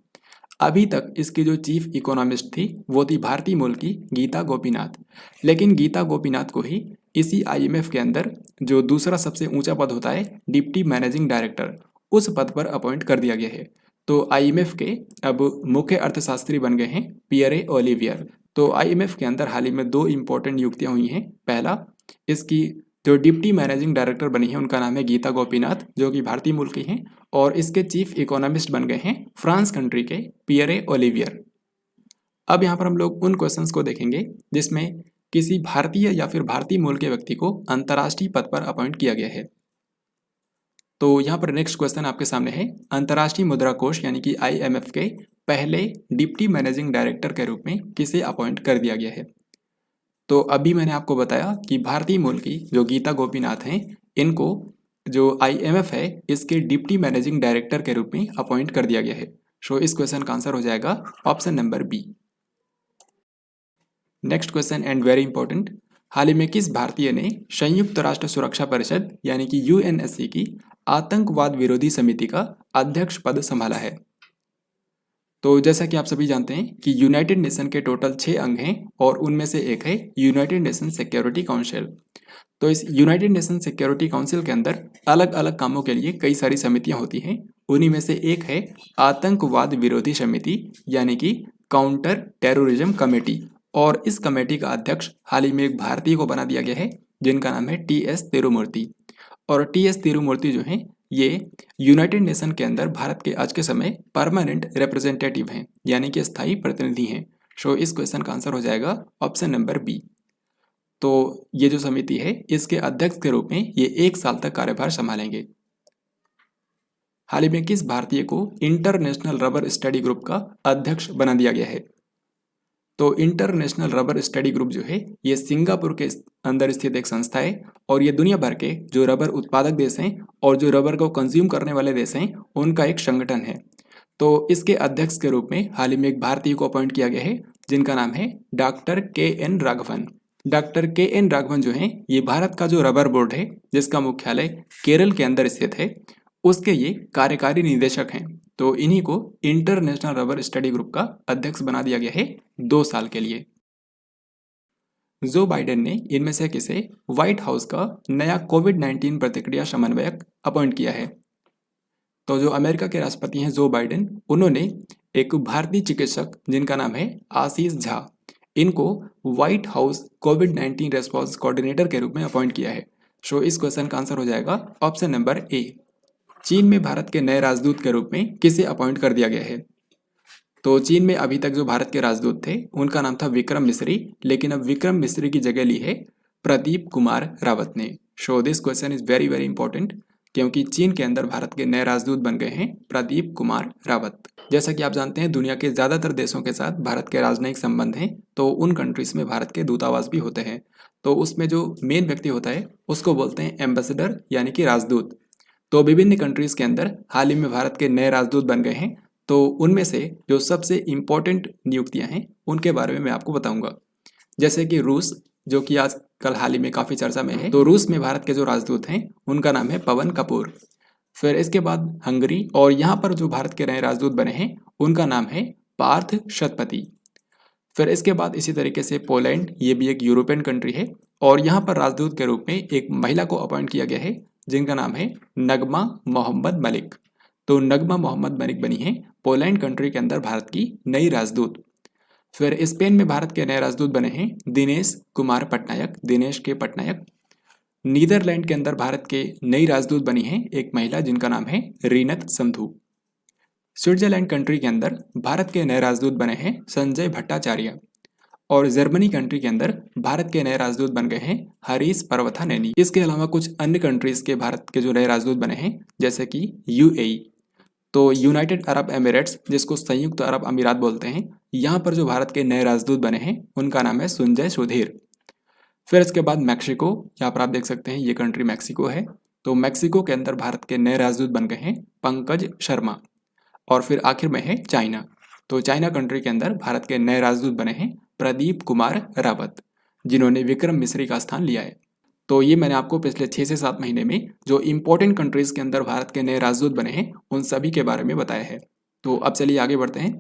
अभी तक इसकी जो चीफ इकोनॉमिस्ट थी वो थी भारतीय मूल की गीता गोपीनाथ, लेकिन गीता गोपीनाथ को ही इसी IMF के अंदर जो दूसरा सबसे ऊंचा पद होता है डिप्टी मैनेजिंग डायरेक्टर, उस पद पर अपॉइंट कर दिया गया है। तो IMF के अब मुख्य अर्थशास्त्री बन गए हैं पियरे ओलिवियर। तो IMF के अंदर हाल ही में 2 इंपॉर्टेंट नियुक्तियां हुई हैं। पहला, इसकी जो डिप्टी मैनेजिंग डायरेक्टर बनी है उनका नाम है गीता गोपीनाथ जो कि भारतीय मूल की हैं और इसके चीफ इकोनॉमिस्ट बन गए हैं फ्रांस कंट्री के पियरे ओलिवियर। अब यहाँ पर हम लोग उन क्वेश्चंस को देखेंगे जिसमें किसी भारतीय या फिर भारतीय मूल के व्यक्ति को अंतर्राष्ट्रीय पद पर अपॉइंट किया गया है। तो यहाँ पर नेक्स्ट क्वेश्चन आपके सामने है, अंतर्राष्ट्रीय मुद्रा कोष यानी कि IMF के पहले डिप्टी मैनेजिंग डायरेक्टर के रूप में किसे अपॉइंट कर दिया गया है? तो अभी मैंने आपको बताया कि भारतीय मूल की जो गीता गोपीनाथ हैं इनको जो IMF है इसके डिप्टी मैनेजिंग डायरेक्टर के रूप में अपॉइंट कर दिया गया है। सो इस क्वेश्चन का आंसर हो जाएगा option number B. Next question and very important, हाल ही में किस भारतीय ने संयुक्त राष्ट्र सुरक्षा परिषद यानी कि यूएनएससी की आतंकवाद विरोधी समिति का अध्यक्ष पद संभाला है? तो जैसा कि आप सभी जानते हैं कि यूनाइटेड नेशन के टोटल 6 अंग हैं और उनमें से एक है यूनाइटेड नेशन सिक्योरिटी काउंसिल। तो इस यूनाइटेड नेशन सिक्योरिटी काउंसिल के अंदर अलग अलग कामों के लिए कई सारी समितियां होती हैं। उन्हीं में से एक है आतंकवाद विरोधी समिति यानी कि काउंटर टेररिज्म कमेटी, और इस कमेटी का अध्यक्ष हाल ही में एक भारतीय को बना दिया गया है जिनका नाम है टी.एस. तिरुमूर्ति। और टी.एस. तिरुमूर्ति जो हैं ये यूनाइटेड नेशन के अंदर भारत के आज के समय परमानेंट रिप्रेजेंटेटिव हैं यानी कि स्थायी प्रतिनिधि हैं। सो इस क्वेश्चन का आंसर हो जाएगा ऑप्शन नंबर बी। तो ये जो समिति है इसके अध्यक्ष के रूप में ये 1 साल तक कार्यभार संभालेंगे। हाल ही में किस भारतीय को इंटरनेशनल रबर स्टडी ग्रुप का अध्यक्ष बना दिया गया है? तो इंटरनेशनल रबर स्टडी ग्रुप जो है ये सिंगापुर के अंदर स्थित एक संस्था है और ये दुनिया भर के जो रबर उत्पादक देश हैं और जो रबर को कंज्यूम करने वाले देश हैं उनका एक संगठन है। तो इसके अध्यक्ष के रूप में हाल ही में एक भारतीय को अपॉइंट किया गया है जिनका नाम है doctor K. N.. Raghavan. Doctor K. N.. Raghavan जो है ये भारत का जो रबर बोर्ड है जिसका मुख्यालय केरल के अंदर स्थित है उसके ये कार्यकारी निदेशक हैं। तो इन्हीं को इंटरनेशनल रबर स्टडी ग्रुप का अध्यक्ष बना दिया गया है 2 साल के लिए। जो बाइडेन ने इनमें से किसे व्हाइट हाउस का नया कोविड-19 प्रतिक्रिया समन्वयक अपॉइंट किया है? तो जो अमेरिका के राष्ट्रपति हैं जो बाइडेन, उन्होंने एक भारतीय चिकित्सक जिनका नाम है आशीष झा, इनको व्हाइट हाउस कोविड-19 रेस्पॉन्स कोऑर्डिनेटर के रूप में अपॉइंट किया है। सो इस क्वेश्चन का आंसर हो जाएगा ऑप्शन नंबर ए। चीन में भारत के नए राजदूत के रूप में किसे अपॉइंट कर दिया गया है? तो चीन में अभी तक जो भारत के राजदूत थे उनका नाम था विक्रम मिस्री, लेकिन अब विक्रम मिस्री की जगह ली है प्रदीप कुमार रावत ने। So this question is very very important क्योंकि चीन के अंदर भारत के नए राजदूत बन गए हैं प्रदीप कुमार रावत। जैसा कि आप जानते हैं दुनिया के ज़्यादातर देशों के साथ भारत के राजनयिक संबंध हैं, तो उन कंट्रीज में भारत के दूतावास भी होते हैं। तो उसमें जो मेन व्यक्ति होता है उसको बोलते हैं एम्बेसडर यानी कि राजदूत। तो विभिन्न कंट्रीज के अंदर हाल ही में भारत के नए राजदूत बन गए हैं। तो उनमें से जो सबसे इम्पोर्टेंट नियुक्तियां हैं उनके बारे में मैं आपको बताऊंगा। जैसे कि रूस, जो कि आजकल हाल ही में काफ़ी चर्चा में है, तो रूस में भारत के जो राजदूत हैं उनका नाम है पवन कपूर। फिर इसके बाद हंगरी, और यहाँ पर जो भारत के नए राजदूत बने हैं उनका नाम है पार्थ शतपथी। फिर इसके बाद इसी तरीके से पोलैंड, ये भी एक यूरोपियन कंट्री है, और यहाँ पर राजदूत के रूप में एक महिला को अपॉइंट किया गया है जिनका नाम है नगमा मोहम्मद मलिक। तो नगमा मोहम्मद मलिक बनी है पोलैंड कंट्री के अंदर भारत की नई राजदूत। फिर स्पेन में भारत के नए राजदूत बने हैं दिनेश कुमार पटनायक, दिनेश के पटनायक। नीदरलैंड के अंदर भारत के नई राजदूत बनी है एक महिला जिनका नाम है रीनत संधू। स्विट्जरलैंड कंट्री के अंदर भारत के नए राजदूत बने हैं संजय भट्टाचार्य। और जर्मनी कंट्री के अंदर भारत के नए राजदूत बन गए हैं हरीश पर्वथानेनी। इसके अलावा कुछ अन्य कंट्रीज के भारत के जो नए राजदूत बने हैं जैसे कि यूएई, तो यूनाइटेड अरब एमिरेट्स जिसको संयुक्त अरब अमीरात बोलते हैं, यहाँ पर जो भारत के नए राजदूत बने हैं उनका नाम है संजय सुधीर। फिर इसके बाद मैक्सिको, यहाँ पर आप देख सकते हैं ये कंट्री मैक्सिको है। तो मैक्सिको के अंदर भारत के नए राजदूत बन गए हैं पंकज शर्मा। और फिर आखिर में है चाइना। तो चाइना कंट्री के अंदर भारत के नए राजदूत बने हैं प्रदीप कुमार रावत, जिन्होंने विक्रम मिस्री का स्थान लिया है। तो ये मैंने आपको पिछले 6 से 7 महीने में जो इंपॉर्टेंट कंट्रीज के अंदर भारत के नए राजदूत बने हैं उन सभी के बारे में बताया है। तो अब चलिए आगे बढ़ते हैं।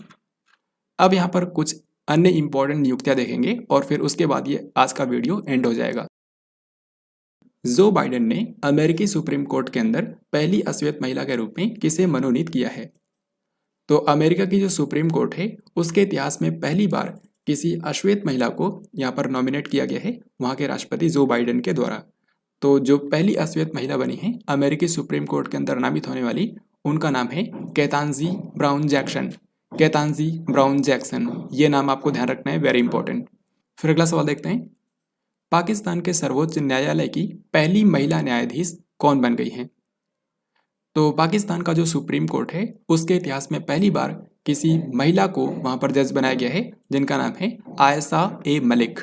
अब यहाँ पर कुछ अन्य इंपॉर्टेंट नियुक्तियां देखेंगे और फिर उसके बाद ये आज का वीडियो एंड हो जाएगा। जो बाइडेन ने अमेरिकी सुप्रीम कोर्ट के अंदर पहली अश्वेत महिला के रूप में किसे मनोनीत किया है? तो अमेरिका की जो सुप्रीम कोर्ट है उसके इतिहास में पहली बार किसी अश्वेत महिला को यहाँ पर नॉमिनेट किया गया है वहाँ के राष्ट्रपति जो बाइडेन के द्वारा। तो जो पहली अश्वेत महिला बनी है अमेरिकी सुप्रीम कोर्ट के अंदर नामित होने वाली, उनका नाम है केतांजी ब्राउन जैक्सन। केतांजी ब्राउन जैक्सन, ये नाम आपको ध्यान रखना है, वेरी इंपॉर्टेंट। फिर अगला सवाल देखते हैं। पाकिस्तान के सर्वोच्च न्यायालय की पहली महिला न्यायाधीश कौन बन गई हैं? तो पाकिस्तान का जो सुप्रीम कोर्ट है उसके इतिहास में पहली बार किसी महिला को वहाँ पर जज बनाया गया है जिनका नाम है आयशा ए मलिक।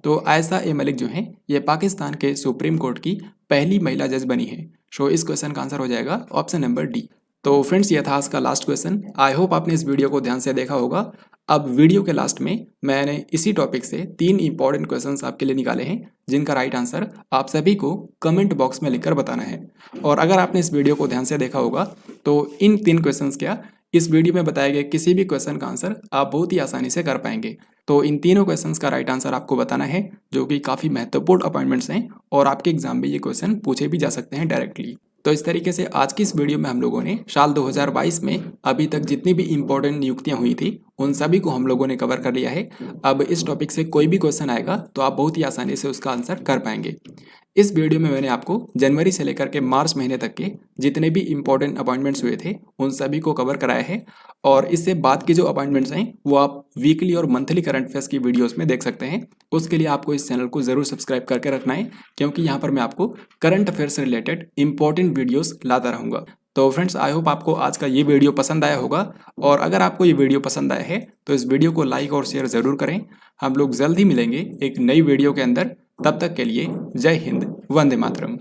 तो आयशा ए मलिक जो है ये पाकिस्तान के सुप्रीम कोर्ट की पहली महिला जज बनी है। सो इस क्वेश्चन का आंसर हो जाएगा ऑप्शन नंबर डी। तो फ्रेंड्स ये था आज का लास्ट क्वेश्चन। आई होप आपने इस वीडियो को ध्यान से देखा होगा। अब वीडियो के लास्ट में मैंने इसी टॉपिक से 3 इंपॉर्टेंट क्वेश्चंस आपके लिए निकाले हैं जिनका राइट आंसर आप सभी को कमेंट बॉक्स में लिखकर बताना है। और अगर आपने इस वीडियो को ध्यान से देखा होगा तो इन 3 क्वेश्चंस क्या इस वीडियो में बताए गए किसी भी क्वेश्चन का आंसर आप बहुत ही आसानी से कर पाएंगे। तो इन तीनों क्वेश्चंस का राइट आंसर आपको बताना है जो कि काफ़ी महत्वपूर्ण अपॉइंटमेंट्स हैं और आपके एग्जाम में ये क्वेश्चन पूछे भी जा सकते हैं डायरेक्टली। तो इस तरीके से आज की इस वीडियो में हम लोगों ने साल 2022 में अभी तक जितनी भी इंपॉर्टेंट नियुक्तियां हुई थी उन सभी को हम लोगों ने कवर कर लिया है। अब इस टॉपिक से कोई भी क्वेश्चन आएगा तो आप बहुत ही आसानी से उसका आंसर कर पाएंगे। इस वीडियो में मैंने आपको जनवरी से लेकर के मार्च महीने तक के जितने भी इंपॉर्टेंट अपॉइंटमेंट्स हुए थे उन सभी को कवर कराया है और इससे बाद के जो अपॉइंटमेंट्स हैं वो आप वीकली और मंथली करंट अफेयर्स की वीडियोस में देख सकते हैं। उसके लिए आपको इस चैनल को जरूर सब्सक्राइब करके रखना है क्योंकि यहाँ पर मैं आपको करंट अफेयर्स से रिलेटेड इंपॉर्टेंट वीडियोस लाता रहूँगा। तो फ्रेंड्स आई होप आपको आज का ये वीडियो पसंद आया होगा और अगर आपको ये वीडियो पसंद आया है तो इस वीडियो को लाइक और शेयर ज़रूर करें। हम लोग जल्द ही मिलेंगे एक नई वीडियो के अंदर। तब तक के लिए जय हिंद, वंदे मातरम।